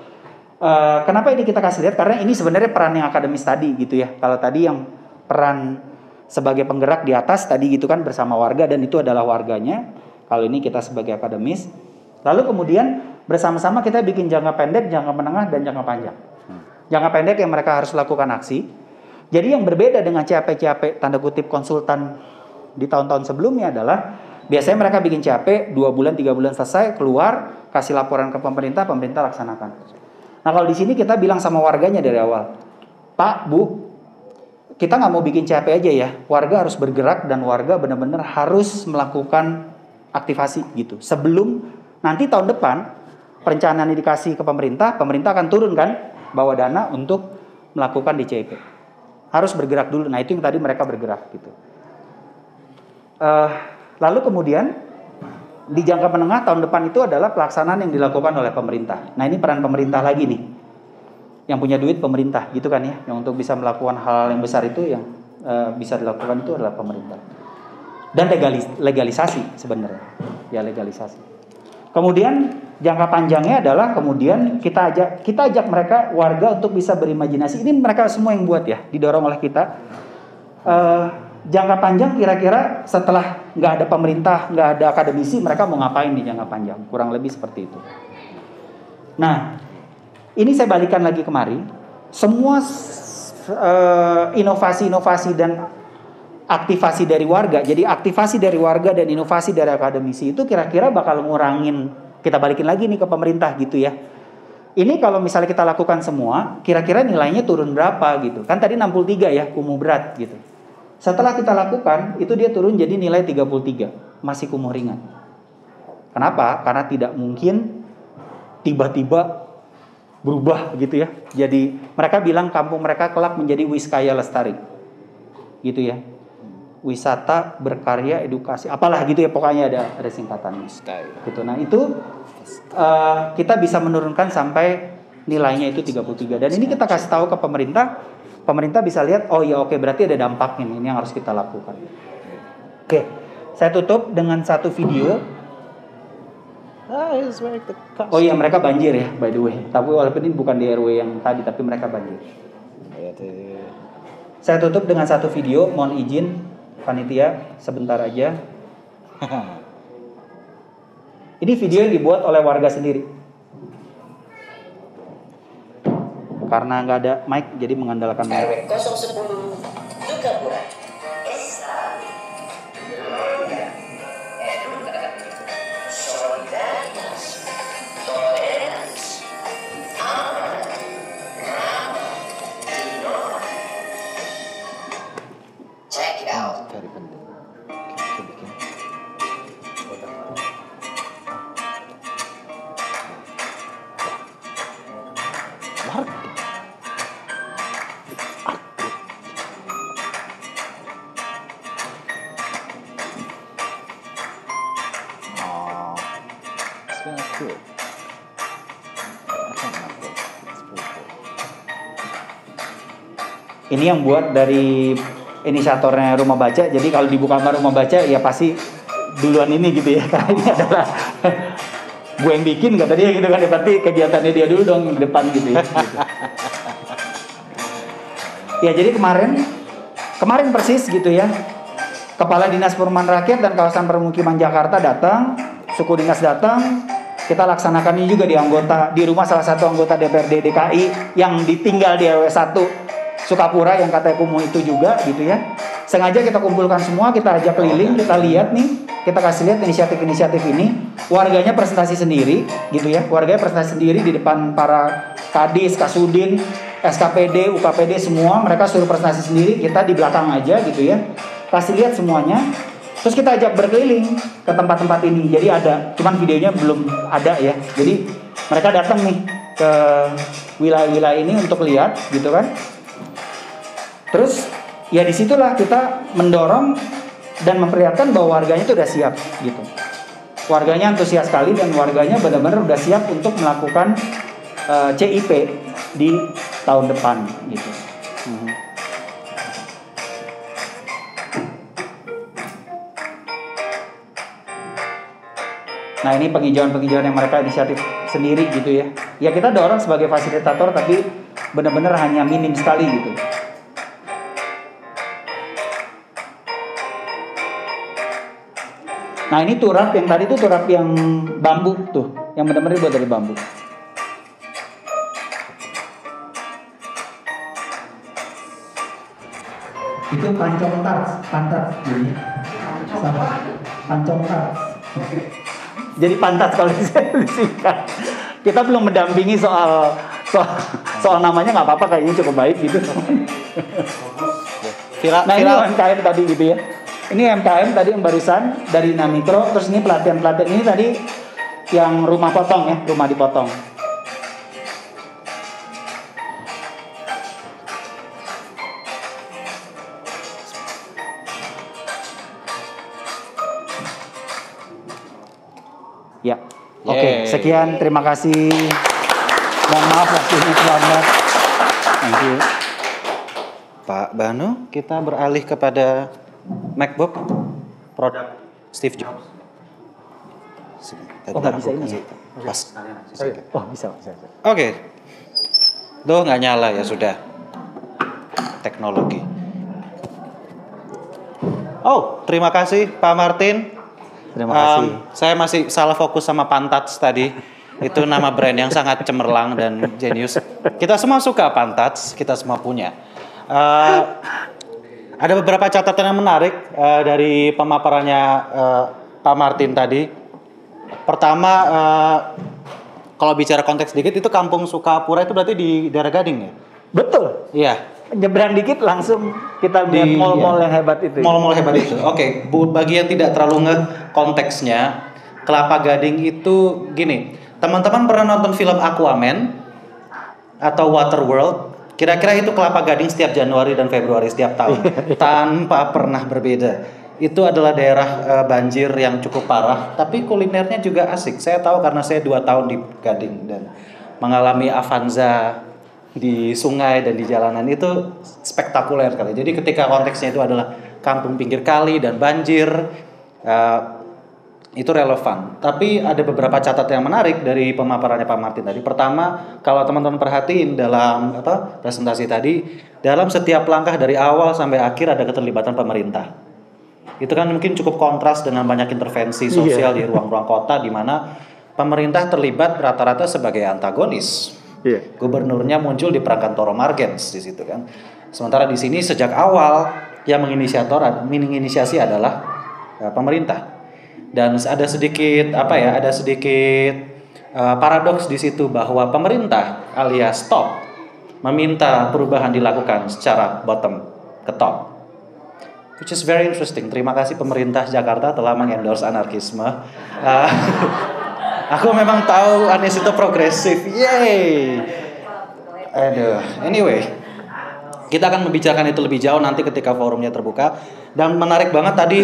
[SPEAKER 2] Kenapa ini kita kasih lihat? Karena ini sebenarnya peran yang akademis tadi gitu ya. Kalau tadi yang peran sebagai penggerak di atas tadi gitu kan bersama warga dan itu adalah warganya. Kalau ini kita sebagai akademis. Lalu kemudian bersama-sama kita bikin jangka pendek, jangka menengah dan jangka panjang. Jangka pendek yang mereka harus lakukan aksi. Jadi yang berbeda dengan CAP tanda kutip konsultan di tahun-tahun sebelumnya adalah biasanya mereka bikin CAP 2 bulan 3 bulan selesai, keluar, kasih laporan ke pemerintah, pemerintah laksanakan. Nah kalau di sini kita bilang sama warganya dari awal, Pak, Bu, kita nggak mau bikin CAP aja ya, warga harus bergerak dan warga benar-benar harus melakukan aktivasi gitu. Sebelum nanti tahun depan perencanaan yang dikasih ke pemerintah, pemerintah akan turun kan, bawa dana untuk melakukan DCIP. Harus bergerak dulu. Nah itu yang tadi mereka bergerak gitu. Lalu kemudian di jangka menengah tahun depan itu adalah pelaksanaan yang dilakukan oleh pemerintah. Nah ini peran pemerintah lagi nih. Yang punya duit pemerintah gitu kan ya. Yang untuk bisa melakukan hal yang besar itu yang bisa dilakukan itu adalah pemerintah. Dan legalisasi sebenarnya. Ya legalisasi. Kemudian jangka panjangnya adalah kemudian kita ajak mereka warga untuk bisa berimajinasi. Ini mereka semua yang buat ya, didorong oleh kita. Jangka panjang kira-kira setelah nggak ada pemerintah, nggak ada akademisi, mereka mau ngapain di jangka panjang? Kurang lebih seperti itu. Nah, ini saya balikan lagi kemari. Semua inovasi-inovasi dan aktivasi dari warga. Jadi aktivasi dari warga dan inovasi dari akademisi itu kira-kira bakal ngurangin. Kita balikin lagi nih ke pemerintah gitu ya. Ini kalau misalnya kita lakukan semua, kira-kira nilainya turun berapa gitu. Kan tadi 63 ya, kumuh berat gitu. Setelah kita lakukan, itu dia turun jadi nilai 33. Masih kumuh ringan. Kenapa? Karena tidak mungkin tiba-tiba berubah gitu ya. Jadi mereka bilang kampung mereka kelak menjadi Wiskaya Lestari. Gitu ya. Wisata berkarya edukasi apalah gitu ya, pokoknya ada singkatannya gitu. Nah itu kita bisa menurunkan sampai nilainya itu 33 dan ini kita kasih tahu ke pemerintah bisa lihat oh ya oke, berarti ada dampaknya ini yang harus kita lakukan. Oke, saya tutup dengan satu video. Oh iya, mereka banjir ya by the way, tapi walaupun ini bukan di RW yang tadi tapi mereka banjir. Saya tutup dengan satu video, mohon izin panitia sebentar aja. Ini video yang dibuat oleh warga sendiri. Karena nggak ada mic, jadi mengandalkan mic.
[SPEAKER 3] RW 010 Sukapura. Check it out.
[SPEAKER 1] Dari penting.
[SPEAKER 2] Ini yang buat dari inisiatornya Rumah Baca. Jadi kalau dibuka kamar Rumah Baca ya pasti duluan ini gitu ya. Karena ini adalah gue yang bikin kata dia gitu kan. Ya, berarti kegiatannya dia dulu dong di depan gitu ya. Gitu. Ya jadi kemarin persis gitu ya. Kepala Dinas Perumahan Rakyat dan Kawasan Permukiman Jakarta datang, suku dinas datang. Kita laksanakan ini juga di rumah salah satu anggota DPRD DKI yang ditinggal di RW 1 Sukapura yang katanya kumuh itu juga gitu ya. sengaja kita kumpulkan semua, kita ajak keliling, kita lihat nih, kita kasih lihat inisiatif-inisiatif ini, warganya presentasi sendiri gitu ya, warganya presentasi sendiri di depan para kadis, kasudin, SKPD, UKPD semua, mereka suruh presentasi sendiri, kita di belakang aja gitu ya, kasih lihat semuanya, terus kita ajak berkeliling ke tempat-tempat ini, jadi ada, cuman videonya belum ada ya, jadi mereka datang nih ke wilayah-wilayah ini untuk lihat gitu kan, terus ya disitulah kita mendorong dan memperlihatkan bahwa warganya itu udah siap gitu. Warganya antusias sekali dan warganya benar-benar udah siap untuk melakukan CIP di tahun depan gitu. Nah ini penghijauan-penghijauan yang mereka inisiatif sendiri gitu ya. Ya kita dorong sebagai fasilitator tapi benar-benar hanya minim sekali gitu. Nah ini turap yang tadi tuh turap yang bambu tuh, yang benar-benar dibuat dari bambu. Itu pancong tarts, pantat jadi pancong tarts. Jadi pantat kalau disingkat. Kita belum mendampingi soal namanya, nggak apa-apa, kayaknya cukup baik gitu. Nah ini UMKM tadi gitu ya. Ini UMKM tadi yang barusan dari Namikro, terus ini pelatihan-pelatihan ini tadi yang rumah potong ya, rumah dipotong. Ya, oke. Sekian, terima kasih. Mohon maaf waktunya terlambat. Thank you.
[SPEAKER 1] Pak Banu, kita beralih kepada MacBook produk Steve Jobs.
[SPEAKER 2] Oh, nggak bisa ini ya?
[SPEAKER 1] Pas.
[SPEAKER 2] Oh, bisa.
[SPEAKER 1] Oke. Duh, nggak nyala ya, sudah. Teknologi. Oh, terima kasih Pak Martin.
[SPEAKER 2] Terima kasih.
[SPEAKER 1] Saya masih salah fokus sama Pantats tadi. Itu nama brand yang sangat cemerlang dan jenius. Kita semua suka Pantats, kita semua punya. Ada beberapa catatan yang menarik dari pemaparannya Pak Martin tadi. Pertama, kalau bicara konteks sedikit, itu Kampung Sukapura itu berarti di daerah Gading ya?
[SPEAKER 2] Betul.
[SPEAKER 1] Iya.
[SPEAKER 2] Nyebrang dikit langsung kita lihat mall-mall yang hebat itu.
[SPEAKER 1] Mall-mall hebat itu. Oke, bagi yang tidak terlalu konteksnya, Kelapa Gading itu gini. Teman-teman pernah nonton film Aquaman atau Waterworld? Kira-kira itu Kelapa Gading setiap Januari dan Februari setiap tahun tanpa pernah berbeda. Itu adalah daerah banjir yang cukup parah, tapi kulinernya juga asik. Saya tahu karena saya 2 tahun di Gading dan mengalami Avanza di sungai dan di jalanan, itu spektakuler kali. Jadi ketika konteksnya itu adalah kampung pinggir kali dan banjir, itu relevan. Tapi ada beberapa catatan yang menarik dari pemaparannya Pak Martin tadi. Pertama, kalau teman-teman perhatiin dalam presentasi tadi, dalam setiap langkah dari awal sampai akhir ada keterlibatan pemerintah. Itu kan mungkin cukup kontras dengan banyak intervensi sosial di ruang-ruang kota di mana pemerintah terlibat rata-rata sebagai antagonis. Gubernurnya muncul di perangkat Toro Margens di situ kan. Sementara di sini sejak awal yang menginisiasi adalah pemerintah. Dan ada sedikit paradoks di situ bahwa pemerintah alias top meminta perubahan dilakukan secara bottom ke top. Which is very interesting. Terima kasih pemerintah Jakarta telah mengendorse anarkisme. Aku memang tahu Anies itu progresif. Yeay. Aduh. Anyway, kita akan membicarakan itu lebih jauh nanti ketika forumnya terbuka. Dan menarik banget tadi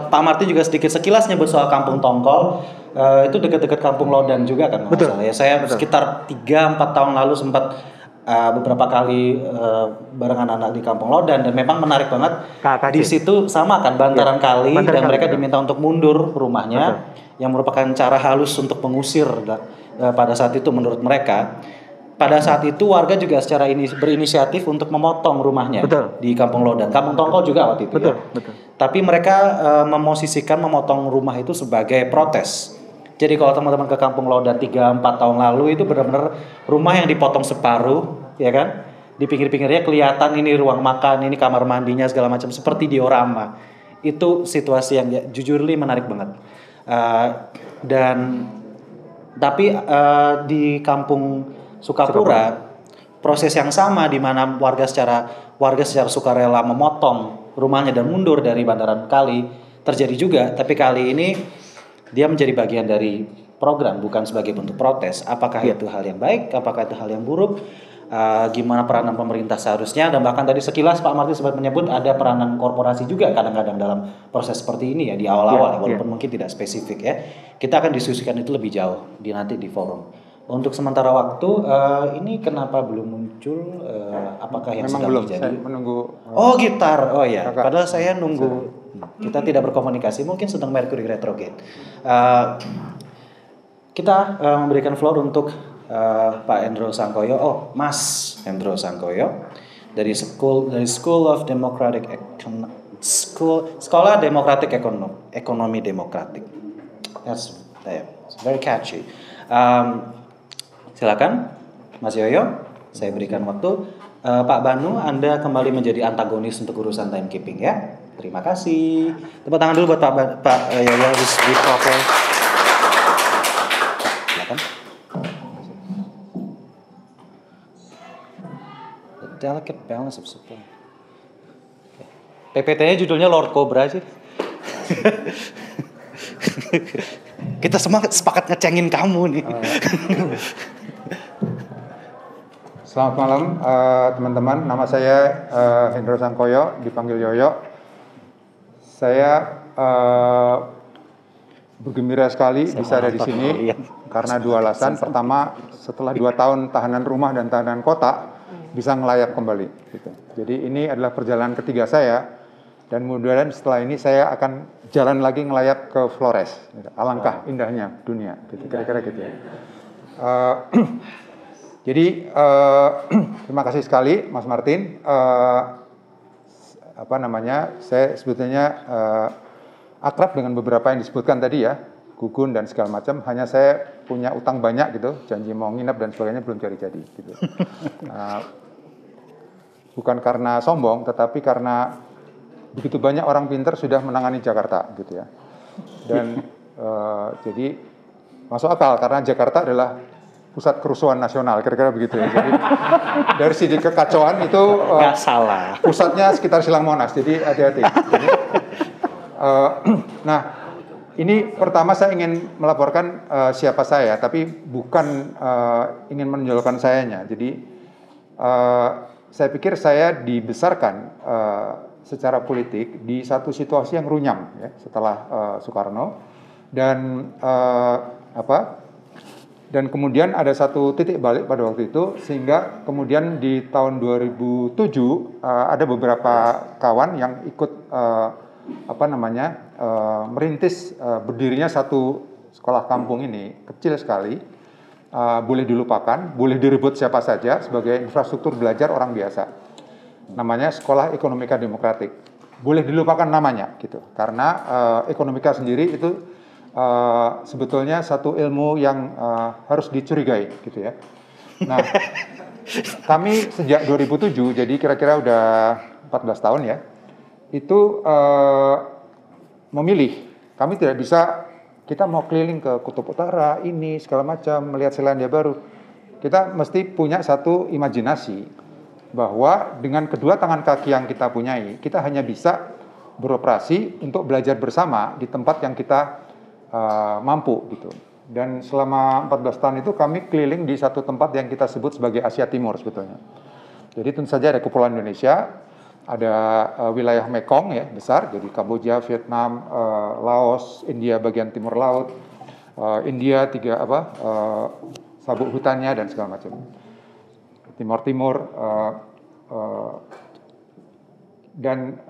[SPEAKER 1] Pak Martin juga sedikit sekilas nyebut soal Kampung Tongkol. Itu dekat-dekat Kampung Lodan juga kan?
[SPEAKER 2] Betul.
[SPEAKER 1] Ya, saya sekitar 3-4 tahun lalu sempat beberapa kali barengan anak di Kampung Lodan dan memang menarik banget. Di situ sama kan bantaran kali dan mereka diminta untuk mundur rumahnya. Yang merupakan cara halus untuk mengusir pada saat itu menurut mereka. Pada saat itu warga juga secara berinisiatif untuk memotong rumahnya di Kampung Lodan. Kampung Tongkol juga waktu itu. Betul. Tapi mereka memosisikan memotong rumah itu sebagai protes. Jadi kalau teman-teman ke Kampung Lodan 3-4 tahun lalu itu benar-benar rumah yang dipotong separuh, ya kan? di pinggir-pinggirnya kelihatan ini ruang makan, ini kamar mandinya segala macam seperti diorama. Itu situasi yang jujur li menarik banget. Dan tapi di kampung Sukapura proses yang sama di mana warga secara sukarela memotong rumahnya dan mundur dari bandaran kali terjadi juga, tapi kali ini dia menjadi bagian dari program bukan sebagai bentuk protes. Apakah itu hal yang baik? Apakah itu hal yang buruk? Gimana peranan pemerintah seharusnya? Dan bahkan tadi sekilas Pak Martin sempat menyebut ada peranan korporasi juga kadang-kadang dalam proses seperti ini ya di awal-awal, walaupun mungkin tidak spesifik ya. Kita akan diskusikan itu lebih jauh nanti di forum. Untuk sementara waktu ini kenapa belum muncul? Apakah yang
[SPEAKER 4] Memang
[SPEAKER 1] sedang
[SPEAKER 4] belum,
[SPEAKER 1] terjadi?
[SPEAKER 4] saya menunggu.
[SPEAKER 1] Oh gitar, oh ya.
[SPEAKER 4] Kakak.
[SPEAKER 1] Padahal saya nunggu. Kita tidak berkomunikasi, mungkin sedang Mercury retrograde. Kita memberikan floor untuk Pak Hendro Sangkoyo. Oh, Mas Hendro Sangkoyo dari School of Democratic Sekolah Demokratik Ekonomi Demokratik. That's very catchy. Silakan, Mas Yoyo. Saya berikan waktu. Pak Banu, Anda kembali menjadi antagonis untuk urusan timekeeping ya. Terima kasih. Tepuk tangan dulu buat Pak Yoyo. Silakan. The delicate balance of supply. PPT-nya judulnya Lord Cobra sih. Kita semua sepakat ngecengin kamu nih.
[SPEAKER 4] Selamat malam teman-teman. Nama saya Hendro Sangkoyo, dipanggil Yoyo. Saya bergembira sekali bisa ada di sini karena dua alasan. Pertama, setelah 2 tahun tahanan rumah dan tahanan kota bisa ngelayap kembali. Gitu. Jadi ini adalah perjalanan ketiga saya dan mudah-mudahan setelah ini saya akan jalan lagi ngelayap ke Flores. Gitu. Alangkah indahnya dunia. Gitu. Kira-kira gitu ya. Jadi terima kasih sekali Mas Martin. Saya sebetulnya akrab dengan beberapa yang disebutkan tadi ya, gugun dan segala macam. Hanya saya punya utang banyak gitu, janji mau nginep dan sebagainya belum jadi gitu. Bukan karena sombong, tetapi karena begitu banyak orang pintar sudah menangani Jakarta gitu ya. Dan jadi masuk akal karena Jakarta adalah pusat kerusuhan nasional, kira-kira begitu ya. Jadi dari sisi kekacauan itu
[SPEAKER 1] nggak salah.
[SPEAKER 4] Pusatnya sekitar Silang Monas, jadi hati-hati. Jadi, nah, ini pertama saya ingin melaporkan siapa saya, tapi bukan ingin menonjolkan sayanya. Jadi saya pikir saya dibesarkan secara politik di satu situasi yang runyam ya, setelah Soekarno dan Dan kemudian ada satu titik balik pada waktu itu, sehingga kemudian di tahun 2007 ada beberapa kawan yang ikut merintis berdirinya satu sekolah kampung ini, kecil sekali, boleh dilupakan, boleh direbut siapa saja sebagai infrastruktur belajar orang biasa. Namanya Sekolah Ekonomika Demokratik. Boleh dilupakan namanya gitu, karena ekonomika sendiri itu sebetulnya satu ilmu yang harus dicurigai gitu ya. Nah, kami sejak 2007, jadi kira-kira udah 14 tahun ya, itu memilih. Kami tidak bisa, kita mau keliling ke Kutub Utara, ini segala macam, melihat Selandia Baru. Kita mesti punya satu imajinasi bahwa dengan kedua tangan kaki yang kita punyai, kita hanya bisa beroperasi untuk belajar bersama di tempat yang kita mampu gitu. Dan selama 14 tahun itu kami keliling di satu tempat yang kita sebut sebagai Asia Timur sebetulnya. Jadi tentu saja ada Kepulauan Indonesia, ada wilayah Mekong ya besar, jadi Kamboja, Vietnam, Laos, India bagian timur laut, India sabuk hutannya dan segala macam. Timur dan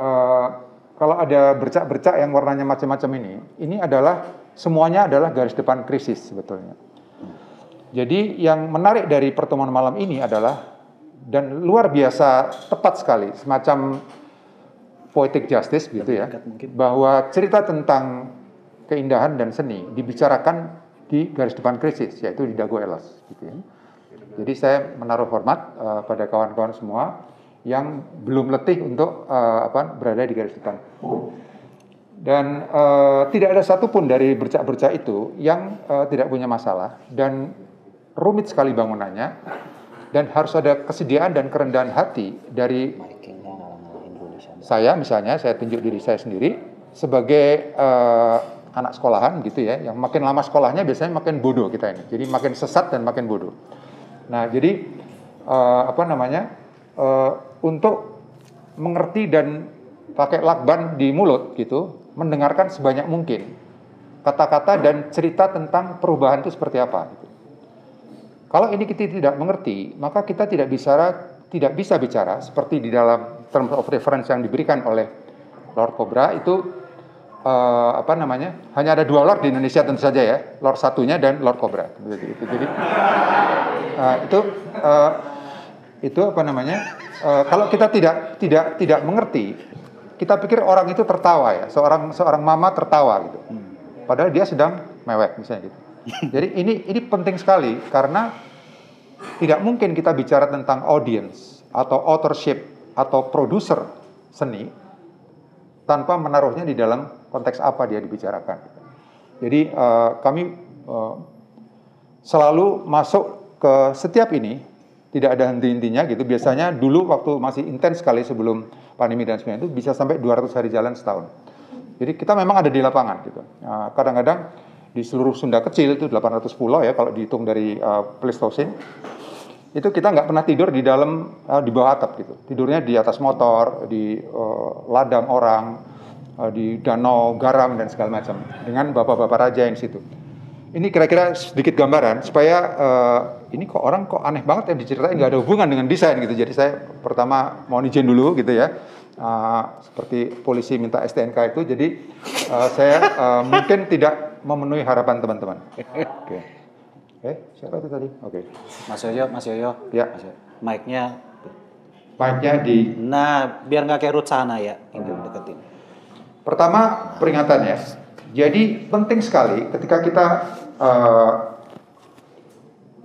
[SPEAKER 4] kalau ada bercak-bercak yang warnanya macam-macam ini adalah semuanya adalah garis depan krisis sebetulnya. Jadi yang menarik dari pertemuan malam ini adalah, dan luar biasa tepat sekali, semacam poetic justice gitu ya, bahwa cerita tentang keindahan dan seni dibicarakan di garis depan krisis, yaitu di Dago Elas gitu ya. Jadi saya menaruh hormat pada kawan-kawan semua yang belum letih untuk berada di garis depan. Dan tidak ada satupun dari bercak-bercak itu yang tidak punya masalah dan rumit sekali bangunannya, dan harus ada kesediaan dan kerendahan hati dari saya. Misalnya saya tunjuk diri saya sendiri sebagai anak sekolahan gitu ya, yang makin lama sekolahnya biasanya makin bodoh kita ini, jadi makin sesat dan makin bodoh. Nah, jadi untuk mengerti dan pakai lakban di mulut gitu, mendengarkan sebanyak mungkin kata-kata dan cerita tentang perubahan itu seperti apa gitu. Kalau ini kita tidak mengerti, maka kita tidak bisa bicara seperti di dalam terms of reference yang diberikan oleh Lord Cobra itu hanya ada 2 Lord di Indonesia tentu saja ya, Lord satunya dan Lord Cobra. Jadi kalau kita tidak mengerti, kita pikir orang itu tertawa ya, seorang mama tertawa gitu, padahal dia sedang mewek misalnya gitu. Jadi ini penting sekali, karena tidak mungkin kita bicara tentang audience atau authorship atau produser seni tanpa menaruhnya di dalam konteks apa dia dibicarakan. Jadi kami selalu masuk ke setiap ini, tidak ada henti-hentinya gitu. Biasanya dulu waktu masih intens sekali sebelum pandemi dan sebagainya itu bisa sampai 200 hari jalan setahun. Jadi kita memang ada di lapangan gitu. Kadang-kadang di seluruh Sunda kecil itu 800 pulau ya kalau dihitung dari Pleistocene. Itu kita nggak pernah tidur di dalam di bawah atap gitu. Tidurnya di atas motor, di ladang orang, di danau garam dan segala macam dengan bapak-bapak raja yang situ. Ini kira-kira sedikit gambaran supaya ini kok orang kok aneh banget yang diceritain, nggak ada hubungan dengan desain gitu. Jadi saya pertama mohon izin dulu gitu ya. Seperti polisi minta STNK itu, jadi saya mungkin tidak memenuhi harapan teman-teman. Oke. Siapa itu tadi? Oke.
[SPEAKER 1] Mas Yoyo.
[SPEAKER 4] Ya.
[SPEAKER 1] Mic-nya
[SPEAKER 4] di.
[SPEAKER 1] Nah, biar nggak kayak Ruth sana ya, deketin.
[SPEAKER 4] Pertama peringatan ya. Jadi penting sekali ketika kita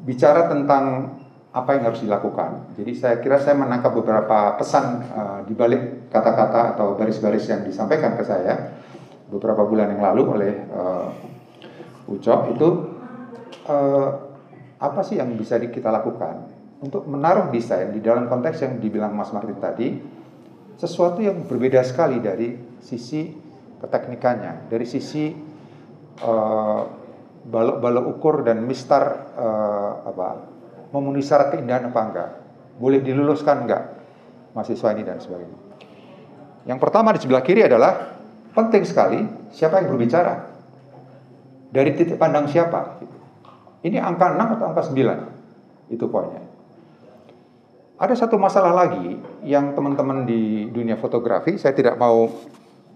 [SPEAKER 4] bicara tentang apa yang harus dilakukan. Jadi saya kira saya menangkap beberapa pesan di balik kata-kata atau baris-baris yang disampaikan ke saya beberapa bulan yang lalu oleh Ucok itu. Apa sih yang bisa kita lakukan untuk menaruh desain di dalam konteks yang dibilang Mas Martin tadi, sesuatu yang berbeda sekali dari sisi keteknikannya, dari sisi balok-balok ukur dan mistar memenuhi syarat keindahan apa enggak, boleh diluluskan enggak mahasiswa ini dan sebagainya. Yang pertama di sebelah kiri adalah penting sekali siapa yang berbicara, dari titik pandang siapa. Ini angka 6 atau angka 9? Itu poinnya. Ada satu masalah lagi yang teman-teman di dunia fotografi, saya tidak mau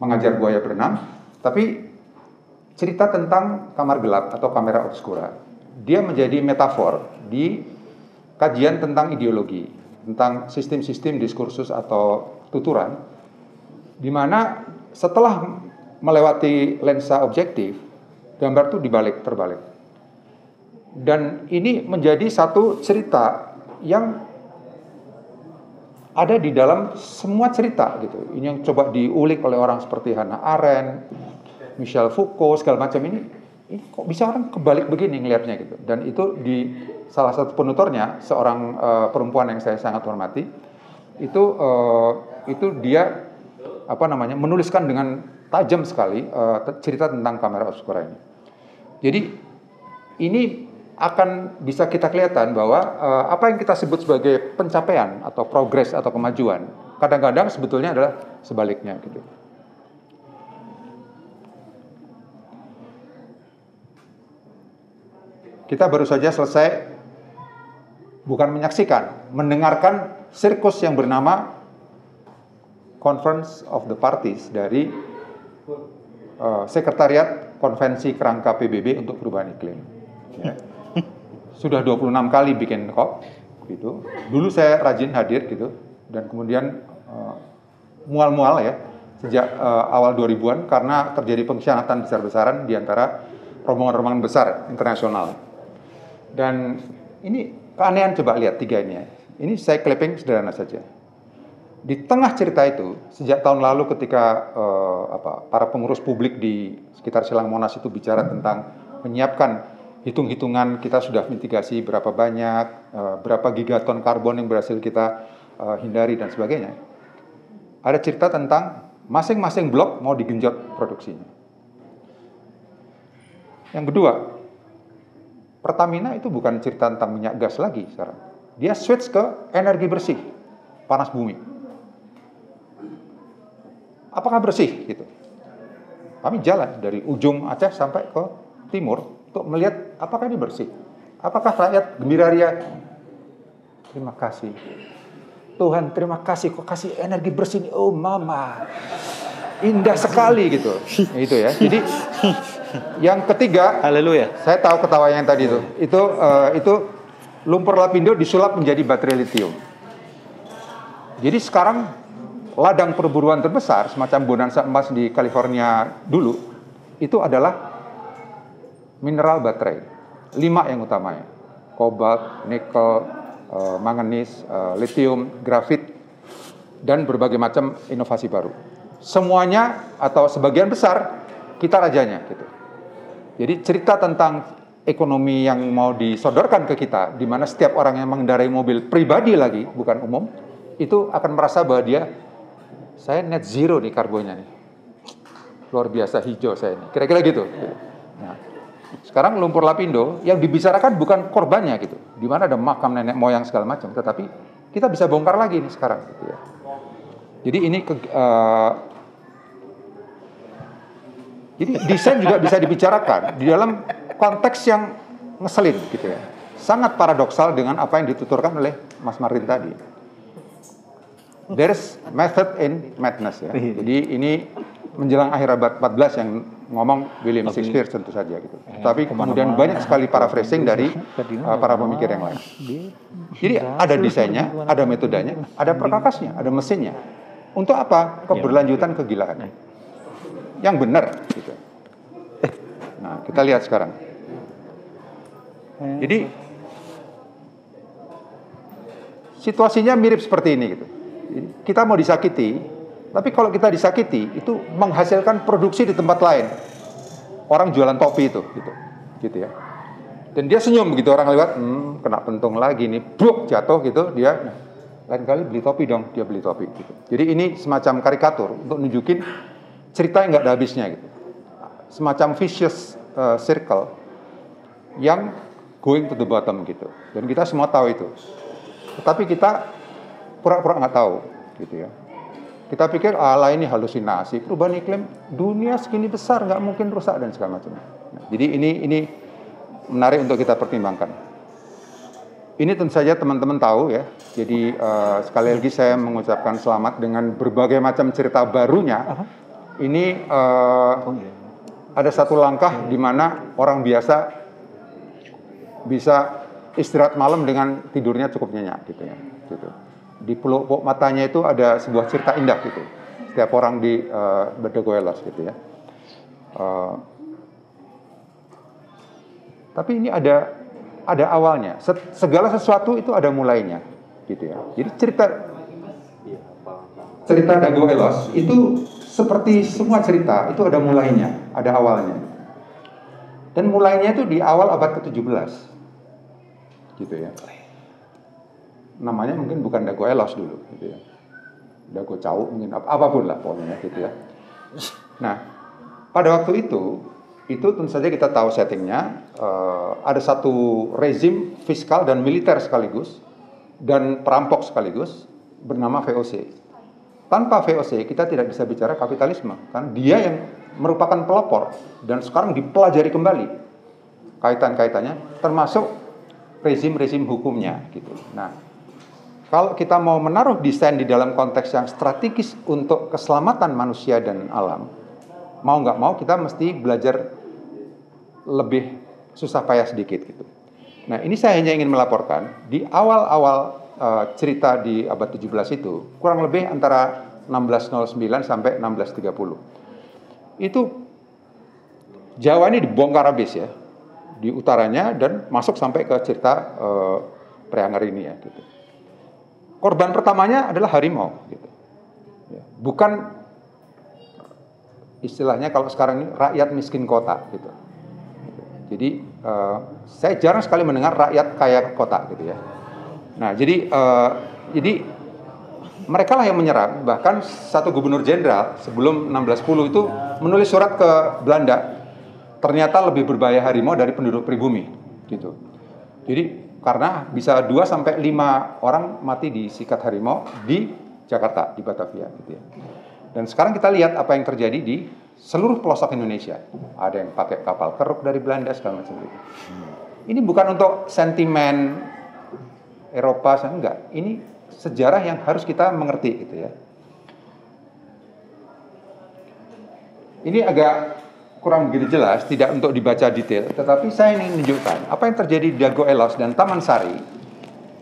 [SPEAKER 4] mengajar buaya berenang, tapi cerita tentang kamar gelap atau kamera obscura. Dia menjadi metafor di kajian tentang ideologi, tentang sistem-sistem diskursus atau tuturan, di mana setelah melewati lensa objektif, gambar itu terbalik. Dan ini menjadi satu cerita yang ada di dalam semua cerita gitu. Ini yang coba diulik oleh orang seperti Hannah Arendt, Michel Foucault, segala macam ini kok bisa orang kebalik begini ngelihatnya gitu. Dan itu di salah satu penuturnya, seorang perempuan yang saya sangat hormati, itu dia menuliskan dengan tajam sekali cerita tentang kamera obscura ini. Jadi ini akan bisa kita kelihatan bahwa apa yang kita sebut sebagai pencapaian atau progres atau kemajuan kadang-kadang sebetulnya adalah sebaliknya gitu. Kita baru saja selesai bukan menyaksikan, mendengarkan sirkus yang bernama Conference of the Parties dari Sekretariat Konvensi Kerangka PBB untuk Perubahan Iklim. Ya. Sudah 26 kali bikin COP gitu. Dulu saya rajin hadir gitu dan kemudian mual-mual ya sejak awal 2000-an karena terjadi pengkhianatan besar-besaran di antara rombongan-rombongan besar internasional. Dan ini keanehan coba lihat tiga ini ya. Ini saya clipping sederhana saja. Di tengah cerita itu, sejak tahun lalu ketika para pengurus publik di sekitar Silang Monas itu bicara tentang menyiapkan hitung-hitungan kita sudah mitigasi berapa banyak, berapa gigaton karbon yang berhasil kita hindari dan sebagainya. Ada cerita tentang masing-masing blok mau digenjot produksinya. Yang kedua, Pertamina itu bukan cerita tentang minyak gas lagi sekarang. Dia switch ke energi bersih, panas bumi. Apakah bersih? Gitu. Kami jalan dari ujung Aceh sampai ke timur untuk melihat apakah ini bersih. Apakah rakyat gembira ria? Terima kasih. Tuhan, terima kasih kok kasih energi bersih ini. Oh mama, indah sekali gitu. Itu ya. Jadi yang ketiga,
[SPEAKER 1] Haleluya.
[SPEAKER 4] saya tahu ketawa yang tadi itu. Itu lumpur lapindo disulap menjadi baterai lithium. Jadi sekarang ladang perburuan terbesar semacam bonanza emas di California dulu itu adalah mineral baterai. 5 yang utamanya. Kobalt, nikel, manganis, lithium, grafit, dan berbagai macam inovasi baru. Semuanya atau sebagian besar kita rajanya gitu. Jadi cerita tentang ekonomi yang mau disodorkan ke kita, di mana setiap orang yang mengendarai mobil pribadi lagi, bukan umum, itu akan merasa bahwa saya net zero nih karbonnya nih. Luar biasa hijau saya ini. Kira-kira gitu. Nah, sekarang lumpur lapindo yang dibicarakan bukan korbannya gitu. Di mana ada makam nenek moyang segala macam, tetapi kita bisa bongkar lagi nih sekarang gitu ya. Jadi ini jadi desain juga bisa dibicarakan di dalam konteks yang ngeselin gitu ya. Sangat paradoksal dengan apa yang dituturkan oleh Mas Martin tadi. There's method in madness ya. Jadi ini menjelang akhir abad 14 yang ngomong William Shakespeare tentu saja gitu. Tapi kemudian banyak sekali paraphrasing dari para pemikir yang lain. Jadi ada desainnya, ada metodenya, ada perkakasnya, ada mesinnya. Untuk apa? Keberlanjutan kegilaan. Yang benar gitu. Nah, kita lihat sekarang. Jadi situasinya mirip seperti ini gitu. Kita mau disakiti, tapi kalau kita disakiti itu menghasilkan produksi di tempat lain. Orang jualan topi itu gitu ya. Dan dia senyum begitu orang lewat, kena pentung lagi nih, bruk jatuh gitu, dia lain kali beli topi dong, dia beli topi gitu. Jadi ini semacam karikatur untuk nunjukin cerita yang nggak ada habisnya gitu. Semacam vicious circle yang going to the bottom gitu. Dan kita semua tahu itu. Tetapi kita pura-pura nggak tahu gitu ya. Kita pikir ala ini halusinasi, perubahan iklim, dunia segini besar nggak mungkin rusak dan segala macam. Nah, jadi ini menarik untuk kita pertimbangkan. Ini tentu saja teman-teman tahu ya. Jadi sekali lagi saya mengucapkan selamat dengan berbagai macam cerita barunya. Ini ada satu langkah di mana orang biasa bisa istirahat malam dengan tidurnya cukup nyenyak gitu ya. Gitu. Di pelupuk matanya itu ada sebuah cerita indah gitu. Setiap orang di Berdegoelas gitu ya. Tapi ini ada awalnya. Segala sesuatu itu ada mulainya gitu ya. Jadi cerita Dago Elos itu seperti semua cerita itu ada mulainya, ada awalnya. Dan mulainya itu di awal abad ke-17. Gitu ya. Namanya mungkin bukan Dago Elos dulu gitu ya. Dago Cau mungkin apapun lah pokoknya gitu ya. Nah, pada waktu itu tentu saja kita tahu settingnya, ada satu rezim fiskal dan militer sekaligus dan perampok sekaligus bernama VOC. Tanpa VOC kita tidak bisa bicara kapitalisme, kan dia yang merupakan pelopor dan sekarang dipelajari kembali kaitan-kaitannya, termasuk rezim-rezim hukumnya gitu. Nah, kalau kita mau menaruh desain di dalam konteks yang strategis untuk keselamatan manusia dan alam, mau nggak mau kita mesti belajar lebih susah payah sedikit gitu. Nah, ini saya hanya ingin melaporkan di awal-awal cerita di abad 17 itu kurang lebih antara 1609 sampai 1630. Itu Jawa ini dibongkar habis ya di utaranya dan masuk sampai ke cerita Preanger ini ya. Gitu. Korban pertamanya adalah harimau. Gitu. Ya, bukan istilahnya kalau sekarang ini rakyat miskin kota. Gitu. Jadi saya jarang sekali mendengar rakyat kaya kota gitu ya. Nah jadi mereka lah yang menyerang. Bahkan satu gubernur jenderal sebelum 1610 itu menulis surat ke Belanda. Ternyata lebih berbahaya harimau dari penduduk pribumi, gitu. Jadi karena bisa 2 sampai 5 orang mati disikat harimau di Jakarta, di Batavia, gitu ya. Dan sekarang kita lihat apa yang terjadi di seluruh pelosok Indonesia. Ada yang pakai kapal keruk dari Belanda segala macam itu. Ini bukan untuk sentimen Eropa, enggak. Ini sejarah yang harus kita mengerti, gitu ya. Ini agak kurang begitu jelas, tidak untuk dibaca detail, tetapi saya ingin menunjukkan apa yang terjadi di Dago Elos dan Taman Sari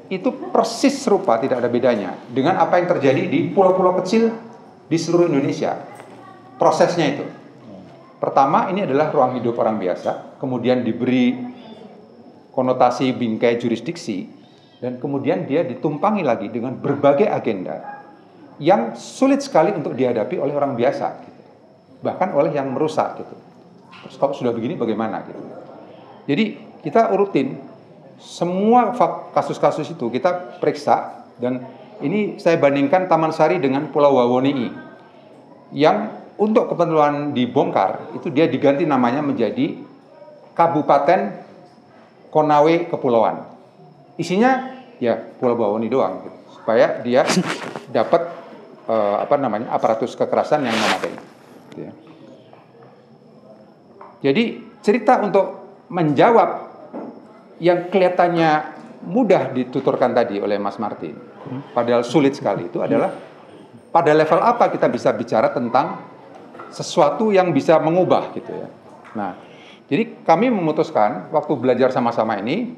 [SPEAKER 4] itu persis serupa, tidak ada bedanya dengan apa yang terjadi di pulau-pulau kecil di seluruh Indonesia. Prosesnya itu, pertama ini adalah ruang hidup orang biasa, kemudian diberi konotasi bingkai jurisdiksi, dan kemudian dia ditumpangi lagi dengan berbagai agenda yang sulit sekali untuk dihadapi oleh orang biasa, gitu. Bahkan oleh yang merusak, gitu. Terus kalau sudah begini bagaimana gitu. Jadi kita urutin semua kasus-kasus itu kita periksa, dan ini saya bandingkan Taman Sari dengan Pulau Wawoni'i yang untuk keperluan dibongkar itu dia diganti namanya menjadi Kabupaten Konawe Kepulauan. Isinya ya Pulau Wawoni doang gitu, supaya dia dapat aparatus kekerasan yang memadai. Gitu ya. Jadi cerita untuk menjawab yang kelihatannya mudah dituturkan tadi oleh Mas Martin, padahal sulit sekali, itu adalah pada level apa kita bisa bicara tentang sesuatu yang bisa mengubah gitu ya. Nah, jadi kami memutuskan waktu belajar sama-sama ini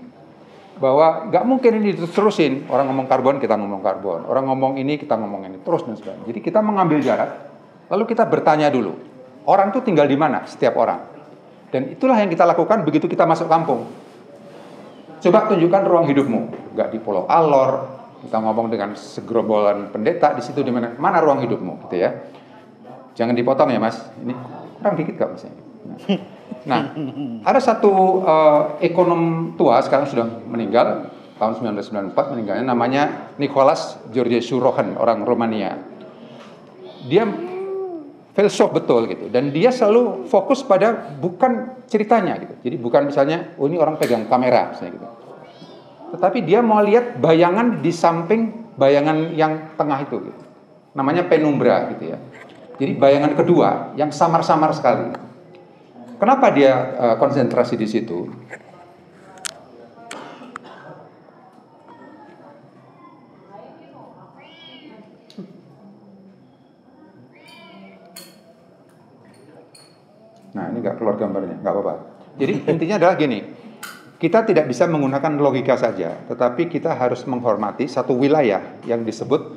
[SPEAKER 4] bahwa nggak mungkin ini diterusin, orang ngomong karbon kita ngomong karbon, orang ngomong ini kita ngomong ini terus dan sebagainya. Jadi kita mengambil jarak, lalu kita bertanya dulu, orang itu tinggal di mana setiap orang. Dan itulah yang kita lakukan begitu kita masuk kampung. Coba tunjukkan ruang hidupmu. Enggak di Pulau Alor, kita ngomong dengan segerombolan pendeta di situ, di mana ruang hidupmu, gitu ya. Jangan dipotong ya Mas. Ini kurang dikit gak Mas? Nah, ada satu ekonom tua sekarang sudah meninggal tahun 1994 meninggalnya, namanya Nicholas George Surohan, orang Romania. Dia filsuf betul gitu, dan dia selalu fokus pada bukan ceritanya gitu. Jadi bukan misalnya ini orang pegang kamera misalnya gitu, tetapi dia mau lihat bayangan di samping bayangan yang tengah itu gitu. Namanya penumbra gitu ya. Jadi bayangan kedua yang samar-samar sekali. Kenapa dia konsentrasi di situ? Nah, ini nggak keluar gambarnya, nggak apa-apa. Jadi intinya adalah gini, kita tidak bisa menggunakan logika saja, tetapi kita harus menghormati satu wilayah yang disebut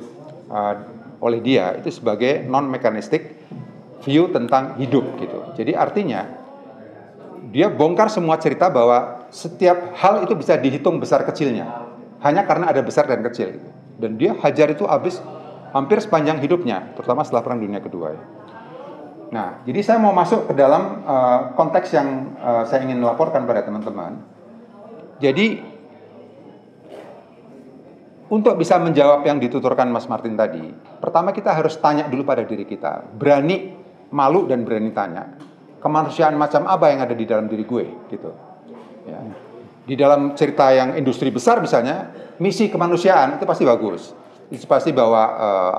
[SPEAKER 4] oleh dia itu sebagai non-mechanistic view tentang hidup gitu. Jadi artinya dia bongkar semua cerita bahwa setiap hal itu bisa dihitung besar kecilnya, hanya karena ada besar dan kecil. Gitu. Dan dia hajar itu habis hampir sepanjang hidupnya, terutama setelah Perang Dunia Kedua. Ya. Nah, jadi saya mau masuk ke dalam konteks yang saya ingin laporkan pada teman-teman. Jadi, untuk bisa menjawab yang dituturkan Mas Martin tadi, pertama kita harus tanya dulu pada diri kita. Berani malu dan berani tanya, kemanusiaan macam apa yang ada di dalam diri gue, gitu. Ya. Di dalam cerita yang industri besar misalnya, misi kemanusiaan itu pasti bagus. Itu pasti bawa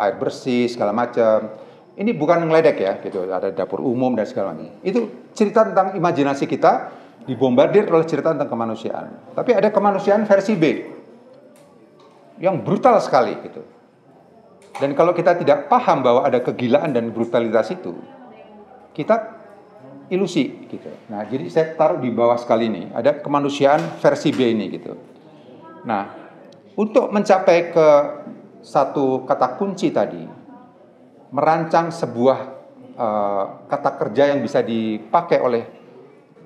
[SPEAKER 4] air bersih, segala macam. Ini bukan ngeledek ya, gitu. Ada dapur umum dan segala macam. Itu cerita tentang imajinasi kita dibombardir oleh cerita tentang kemanusiaan. Tapi ada kemanusiaan versi B yang brutal sekali, gitu. Dan kalau kita tidak paham bahwa ada kegilaan dan brutalitas itu, kita ilusi, gitu. Nah, jadi saya taruh di bawah sekali ini ada kemanusiaan versi B ini, gitu. Nah, untuk mencapai ke satu kata kunci tadi, merancang sebuah kata kerja yang bisa dipakai oleh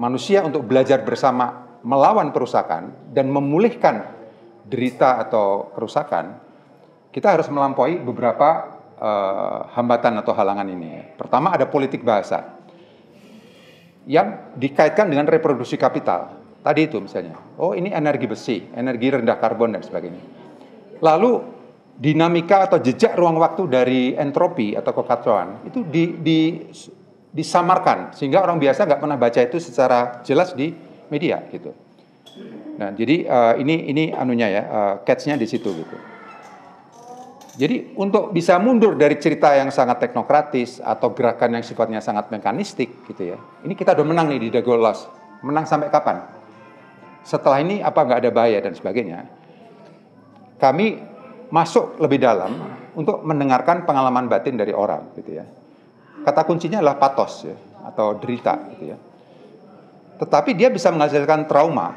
[SPEAKER 4] manusia untuk belajar bersama melawan perusakan dan memulihkan derita atau kerusakan, kita harus melampaui beberapa hambatan atau halangan ini. Pertama ada politik bahasa yang dikaitkan dengan reproduksi kapital. Tadi itu misalnya, oh ini energi besi, energi rendah karbon dan sebagainya. Lalu dinamika atau jejak ruang waktu dari entropi atau kekacauan itu disamarkan sehingga orang biasa nggak pernah baca itu secara jelas di media gitu. Nah, jadi ini anunya ya, catch-nya di situ gitu. Jadi untuk bisa mundur dari cerita yang sangat teknokratis atau gerakan yang sifatnya sangat mekanistik gitu ya. Ini kita udah menang nih di The Gold Loss. Menang sampai kapan? Setelah ini apa nggak ada bahaya dan sebagainya. Kami masuk lebih dalam untuk mendengarkan pengalaman batin dari orang gitu ya. Kata kuncinya adalah pathos ya, atau derita gitu ya. Tetapi dia bisa menghasilkan trauma.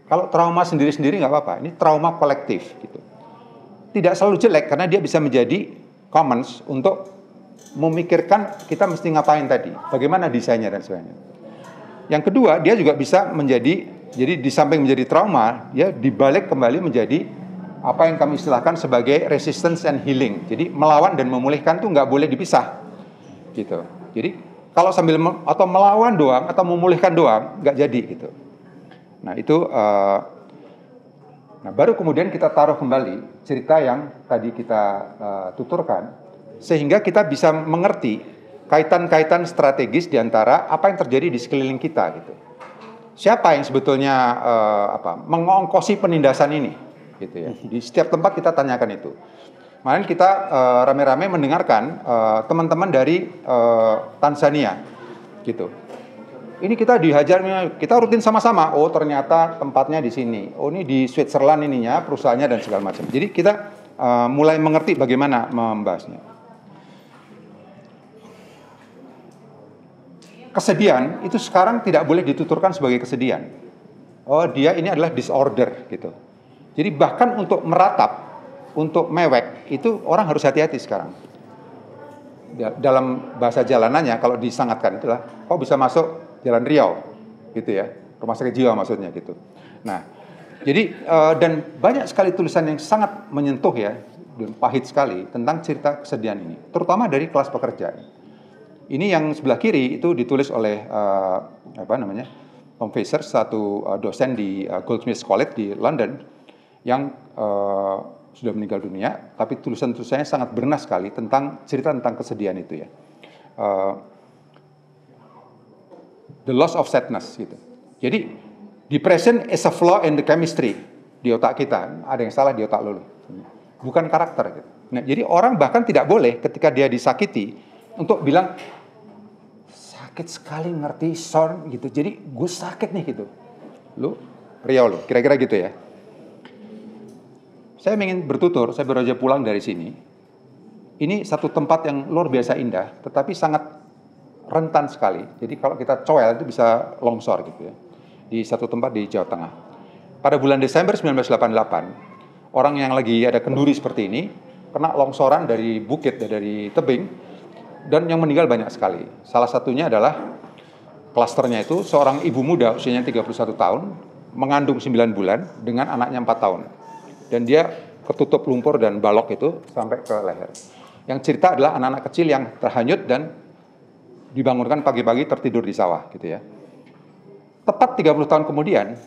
[SPEAKER 4] Kalau trauma sendiri-sendiri nggak apa-apa. Ini trauma kolektif gitu. Tidak selalu jelek karena dia bisa menjadi commons untuk memikirkan kita mesti ngapain tadi, bagaimana desainnya dan sebagainya. Yang kedua, dia juga bisa menjadi, jadi di samping menjadi trauma, dia dibalik kembali menjadi apa yang kami istilahkan sebagai resistance and healing. Jadi melawan dan memulihkan tuh nggak boleh dipisah, gitu. Jadi kalau sambil atau melawan doang atau memulihkan doang nggak jadi gitu. Nah itu. Nah, baru kemudian kita taruh kembali cerita yang tadi kita tuturkan, sehingga kita bisa mengerti kaitan-kaitan strategis di antara apa yang terjadi di sekeliling kita gitu. Siapa yang sebetulnya mengongkosi penindasan ini, gitu ya. Di setiap tempat kita tanyakan itu. Kemarin kita rame-rame mendengarkan teman-teman dari Tanzania, gitu. Ini kita dihajarnya, kita rutin sama-sama. Oh ternyata tempatnya di sini. Oh ini di Switzerland ininya, perusahaannya dan segala macam. Jadi kita mulai mengerti bagaimana membahasnya. Kesedihan itu sekarang tidak boleh dituturkan sebagai kesedihan. Oh dia ini adalah disorder gitu. Jadi bahkan untuk meratap, untuk mewek itu orang harus hati-hati sekarang. Dalam bahasa jalanannya kalau disangatkan itulah, kok bisa masuk Jalan Riau, gitu ya, rumah sakit jiwa maksudnya gitu. Nah, jadi dan banyak sekali tulisan yang sangat menyentuh ya, dan pahit sekali tentang cerita kesedihan ini, terutama dari kelas pekerja. Ini yang sebelah kiri itu ditulis oleh Tom Fraser, satu dosen di Goldsmiths College di London, yang sudah meninggal dunia, tapi tulisan-tulisannya sangat bernas sekali tentang cerita tentang kesedihan itu ya. The loss of sadness gitu. Jadi depression is a flaw in the chemistry di otak kita. Ada yang salah di otak lo. Bukan karakter gitu. Nah, jadi orang bahkan tidak boleh ketika dia disakiti untuk bilang sakit sekali ngerti son gitu. Jadi gue sakit nih gitu. Lu Riau lo, kira-kira gitu ya. Saya ingin bertutur, saya baru aja pulang dari sini. Ini satu tempat yang luar biasa indah, tetapi sangat rentan sekali. Jadi kalau kita coel itu bisa longsor gitu ya. Di satu tempat di Jawa Tengah. Pada bulan Desember 1988, orang yang lagi ada kenduri seperti ini kena longsoran dari bukit, dari tebing, dan yang meninggal banyak sekali. Salah satunya adalah klasternya itu seorang ibu muda usianya 31 tahun, mengandung 9 bulan dengan anaknya 4 tahun. Dan dia ketutup lumpur dan balok itu sampai ke leher. Yang cerita adalah anak-anak kecil yang terhanyut dan dibangunkan pagi-pagi tertidur di sawah gitu ya. Tepat 30 tahun kemudian,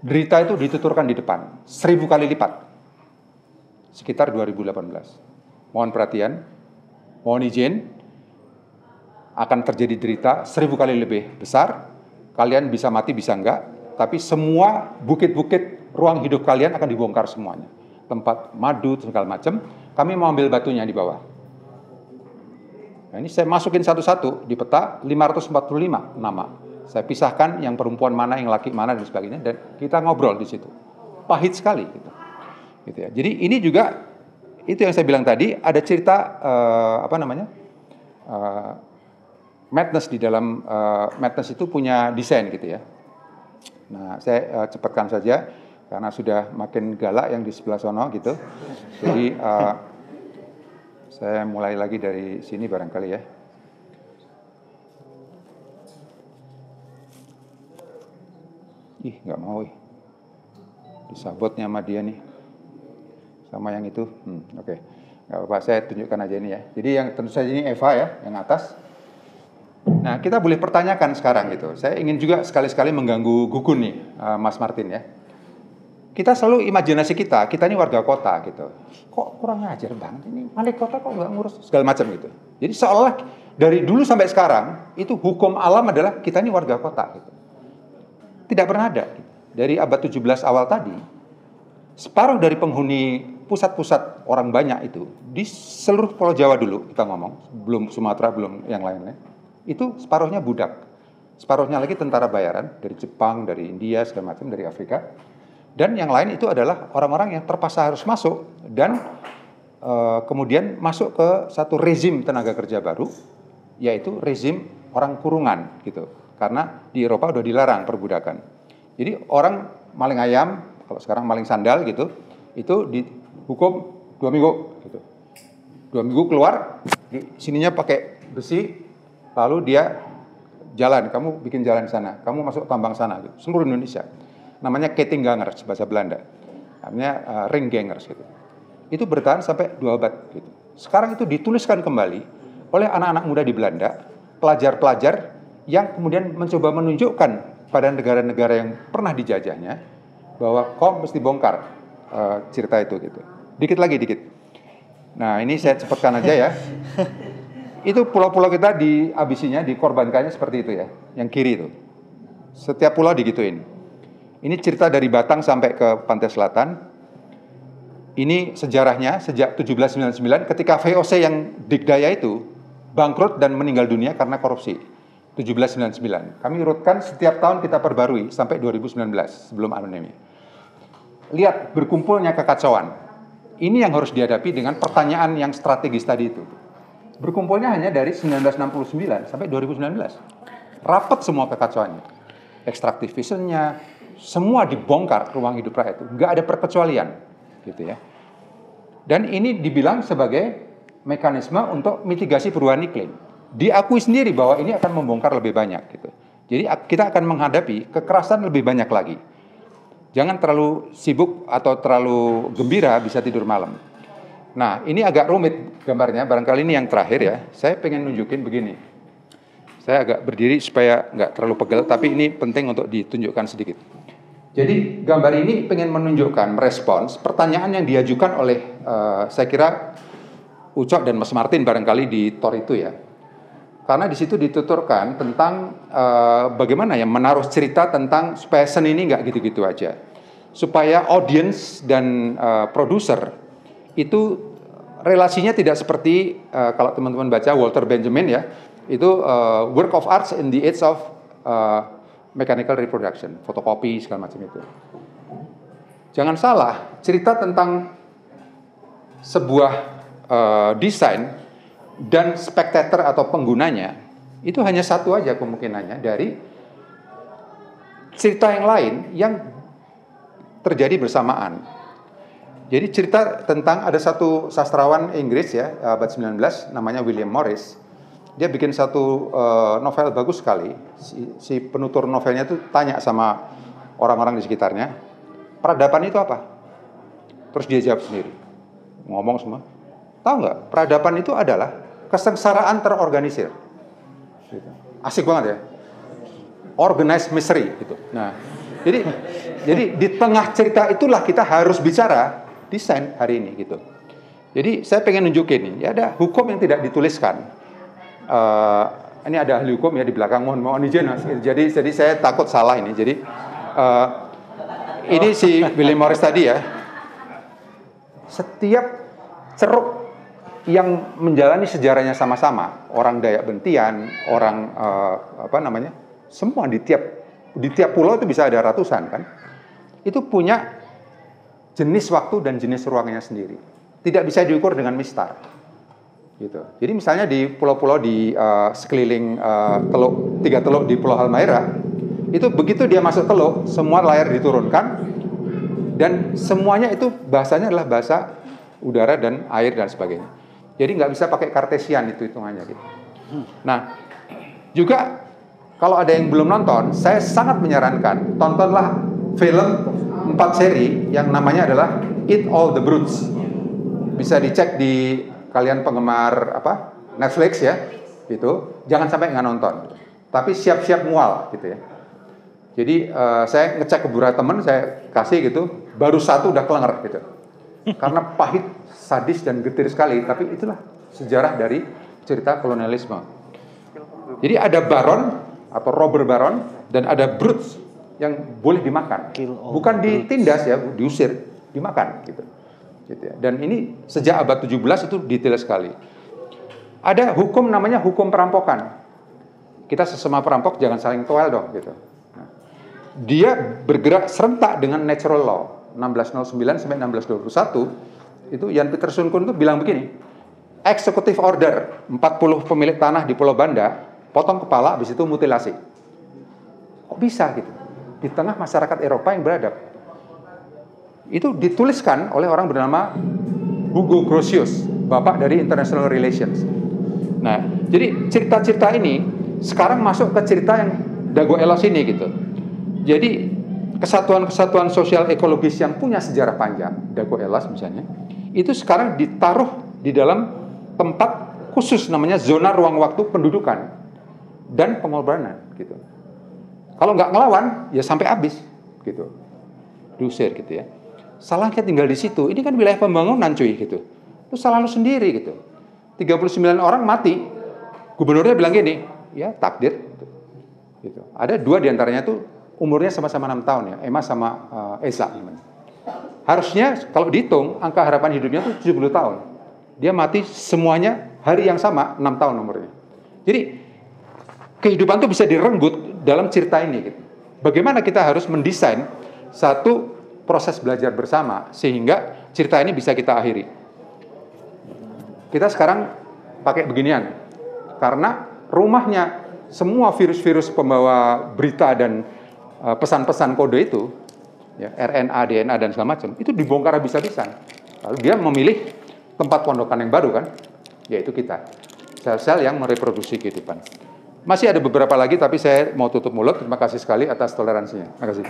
[SPEAKER 4] derita itu dituturkan di depan 1000 kali lipat. Sekitar 2018. Mohon perhatian, mohon izin, akan terjadi derita 1000 kali lebih besar. Kalian bisa mati, bisa enggak, tapi semua bukit-bukit ruang hidup kalian akan dibongkar semuanya. Tempat madu, segala macam, kami mau ambil batunya di bawah. Nah, ini saya masukin satu-satu di peta 545 nama. Saya pisahkan yang perempuan mana, yang laki mana dan sebagainya, dan kita ngobrol di situ. Pahit sekali gitu. Gitu ya. Jadi ini juga itu yang saya bilang tadi, ada cerita madness di dalam madness itu punya desain gitu ya. Nah, saya cepatkan saja karena sudah makin galak yang di sebelah sono gitu. Jadi saya mulai lagi dari sini barangkali ya. Ih, nggak mau. disabotnya sama dia nih. Sama yang itu. Oke. Nggak apa-apa, saya tunjukkan aja ini ya. Jadi yang tentu saja ini Eva ya, yang atas. Nah, kita boleh pertanyakan sekarang gitu. Saya ingin juga sekali-sekali mengganggu Gugun nih, Mas Martin ya. Kita selalu imajinasi kita ini warga kota gitu. Kok kurang ajar banget ini, wali kota kok nggak ngurus segala macam gitu. Jadi seolah dari dulu sampai sekarang itu hukum alam adalah kita ini warga kota gitu. Tidak pernah ada. Dari abad 17 awal tadi, separuh dari penghuni pusat-pusat orang banyak itu di seluruh Pulau Jawa dulu kita ngomong, belum Sumatera, belum yang lainnya. Itu separuhnya budak. Separuhnya lagi tentara bayaran dari Jepang, dari India, segala macam, dari Afrika. Dan yang lain itu adalah orang-orang yang terpaksa harus masuk dan kemudian masuk ke satu rezim tenaga kerja baru, yaitu rezim orang kurungan gitu. Karena di Eropa udah dilarang perbudakan. Jadi orang maling ayam, kalau sekarang maling sandal gitu, itu dihukum 2 minggu gitu. 2 minggu keluar, di sininya pakai besi, lalu dia jalan, kamu bikin jalan di sana, kamu masuk tambang sana gitu. Seluruh Indonesia. Namanya kettinggangers bahasa Belanda, namanya ringgangers gitu. Itu bertahan sampai 2 abad gitu. Sekarang itu dituliskan kembali oleh anak-anak muda di Belanda, pelajar-pelajar yang kemudian mencoba menunjukkan pada negara-negara yang pernah dijajahnya bahwa kau mesti bongkar cerita itu gitu. Dikit lagi. Nah ini saya cepatkan aja ya. Itu pulau-pulau kita dihabisinya, dikorbankannya seperti itu ya, yang kiri itu. Setiap pulau digituin. Ini cerita dari Batang sampai ke pantai selatan. Ini sejarahnya sejak 1799 ketika VOC yang dikdaya itu bangkrut dan meninggal dunia karena korupsi. 1799. Kami urutkan setiap tahun kita perbarui sampai 2019 sebelum pandemi. Lihat berkumpulnya kekacauan. Ini yang harus dihadapi dengan pertanyaan yang strategis tadi itu. Berkumpulnya hanya dari 1969 sampai 2019. Rapat semua kekacauannya. Ekstraktivismenya, semua dibongkar ruang hidup rakyat itu. Nggak ada perkecualian. Gitu ya. Dan ini dibilang sebagai mekanisme untuk mitigasi perubahan iklim. Diakui sendiri bahwa ini akan membongkar lebih banyak. Gitu. Jadi kita akan menghadapi kekerasan lebih banyak lagi. Jangan terlalu sibuk atau terlalu gembira bisa tidur malam. Nah, ini agak rumit gambarnya. Barangkali ini yang terakhir ya. Saya pengen nunjukin begini. Saya agak berdiri supaya nggak terlalu pegel, tapi ini penting untuk ditunjukkan sedikit. Jadi gambar ini pengen menunjukkan, merespons pertanyaan yang diajukan oleh, saya kira, Ucok dan Mas Martin barangkali di TOR itu ya. Karena di situ dituturkan tentang bagaimana ya menaruh cerita tentang supaya seni ini nggak gitu-gitu aja. Supaya audience dan produser itu relasinya tidak seperti kalau teman-teman baca Walter Benjamin ya, itu work of arts in the age of mechanical reproduction, fotokopi segala macam itu. Jangan salah, cerita tentang sebuah desain dan spectator atau penggunanya itu hanya satu aja kemungkinannya dari cerita yang lain yang terjadi bersamaan. Jadi cerita tentang ada satu sastrawan Inggris ya abad 19 namanya William Morris. Dia bikin satu novel bagus sekali. Si penutur novelnya itu tanya sama orang-orang di sekitarnya, peradaban itu apa? Terus dia jawab sendiri, ngomong semua. Tahu nggak? Peradaban itu adalah kesengsaraan terorganisir. Gitu. Asik banget ya. Organized misery gitu. Nah, jadi di tengah cerita itulah kita harus bicara desain hari ini gitu. Jadi saya pengen nunjukin nih, ya ada hukum yang tidak dituliskan. Ini ada ahli hukum ya di belakang, mohon izin Mas. Jadi saya takut salah ini. Jadi ini si William Morris tadi ya. Setiap ceruk yang menjalani sejarahnya sama-sama, orang Dayak Bentian, orang semua di tiap pulau itu bisa ada ratusan kan. Itu punya jenis waktu dan jenis ruangnya sendiri. Tidak bisa diukur dengan mistar. Gitu. Jadi misalnya di pulau-pulau di sekeliling tiga teluk di Pulau Halmahera, itu begitu dia masuk teluk, semua layar diturunkan dan semuanya itu bahasanya adalah bahasa udara dan air dan sebagainya. Jadi nggak bisa pakai kartesian itu hitungannya gitu. Nah, juga kalau ada yang belum nonton, saya sangat menyarankan tontonlah film 4 seri yang namanya adalah Eat All the Brutes. Bisa dicek di kalian penggemar Netflix ya, gitu. Jangan sampai nggak nonton. Tapi siap-siap mual gitu ya. Jadi saya ngecek ke beberapa teman, saya kasih gitu, baru 1 udah kelenger gitu. Karena pahit, sadis dan getir sekali. Tapi itulah sejarah dari cerita kolonialisme. Jadi ada baron atau robber baron dan ada brutes yang boleh dimakan. Bukan ditindas ya, diusir, dimakan gitu. Gitu ya. Dan ini sejak abad 17 itu detail sekali. Ada hukum namanya hukum perampokan. Kita sesama perampok jangan saling toel dong gitu. Nah, dia bergerak serentak dengan natural law 1609 sampai 1621. Itu Jan Pieter Soenkoen itu bilang begini, executive order 40 pemilik tanah di Pulau Banda, potong kepala, habis itu mutilasi. Kok bisa gitu? Di tengah masyarakat Eropa yang beradab. Itu dituliskan oleh orang bernama Hugo Grotius, bapak dari International Relations. Nah, jadi cerita-cerita ini sekarang masuk ke cerita yang Dago Elos ini gitu. Jadi kesatuan-kesatuan sosial ekologis yang punya sejarah panjang, Dago Elos misalnya, itu sekarang ditaruh di dalam tempat khusus namanya zona ruang waktu pendudukan dan pengorbanan gitu. Kalau nggak ngelawan, ya sampai habis gitu, diusir gitu ya. Salahnya tinggal di situ. Ini kan wilayah pembangunan cuy gitu. Lu salah lu sendiri gitu. 39 orang mati. Gubernurnya bilang gini, ya takdir gitu. Ada 2 diantaranya tuh umurnya sama-sama 6 tahun ya, Emma sama Esa namanya. Harusnya kalau dihitung angka harapan hidupnya tuh 70 tahun. Dia mati semuanya hari yang sama, 6 tahun umurnya. Jadi kehidupan tuh bisa direnggut dalam cerita ini gitu. Bagaimana kita harus mendesain satu proses belajar bersama sehingga cerita ini bisa kita akhiri. Kita sekarang pakai beginian. Karena rumahnya semua virus-virus pembawa berita dan pesan-pesan kode itu, ya, RNA, DNA dan segala macam, itu dibongkar habis-habisan. Lalu dia memilih tempat pondokan yang baru kan, yaitu kita, sel-sel yang mereproduksi kehidupan. Masih ada beberapa lagi, tapi saya mau tutup mulut. Terima kasih sekali atas toleransinya. Terima kasih.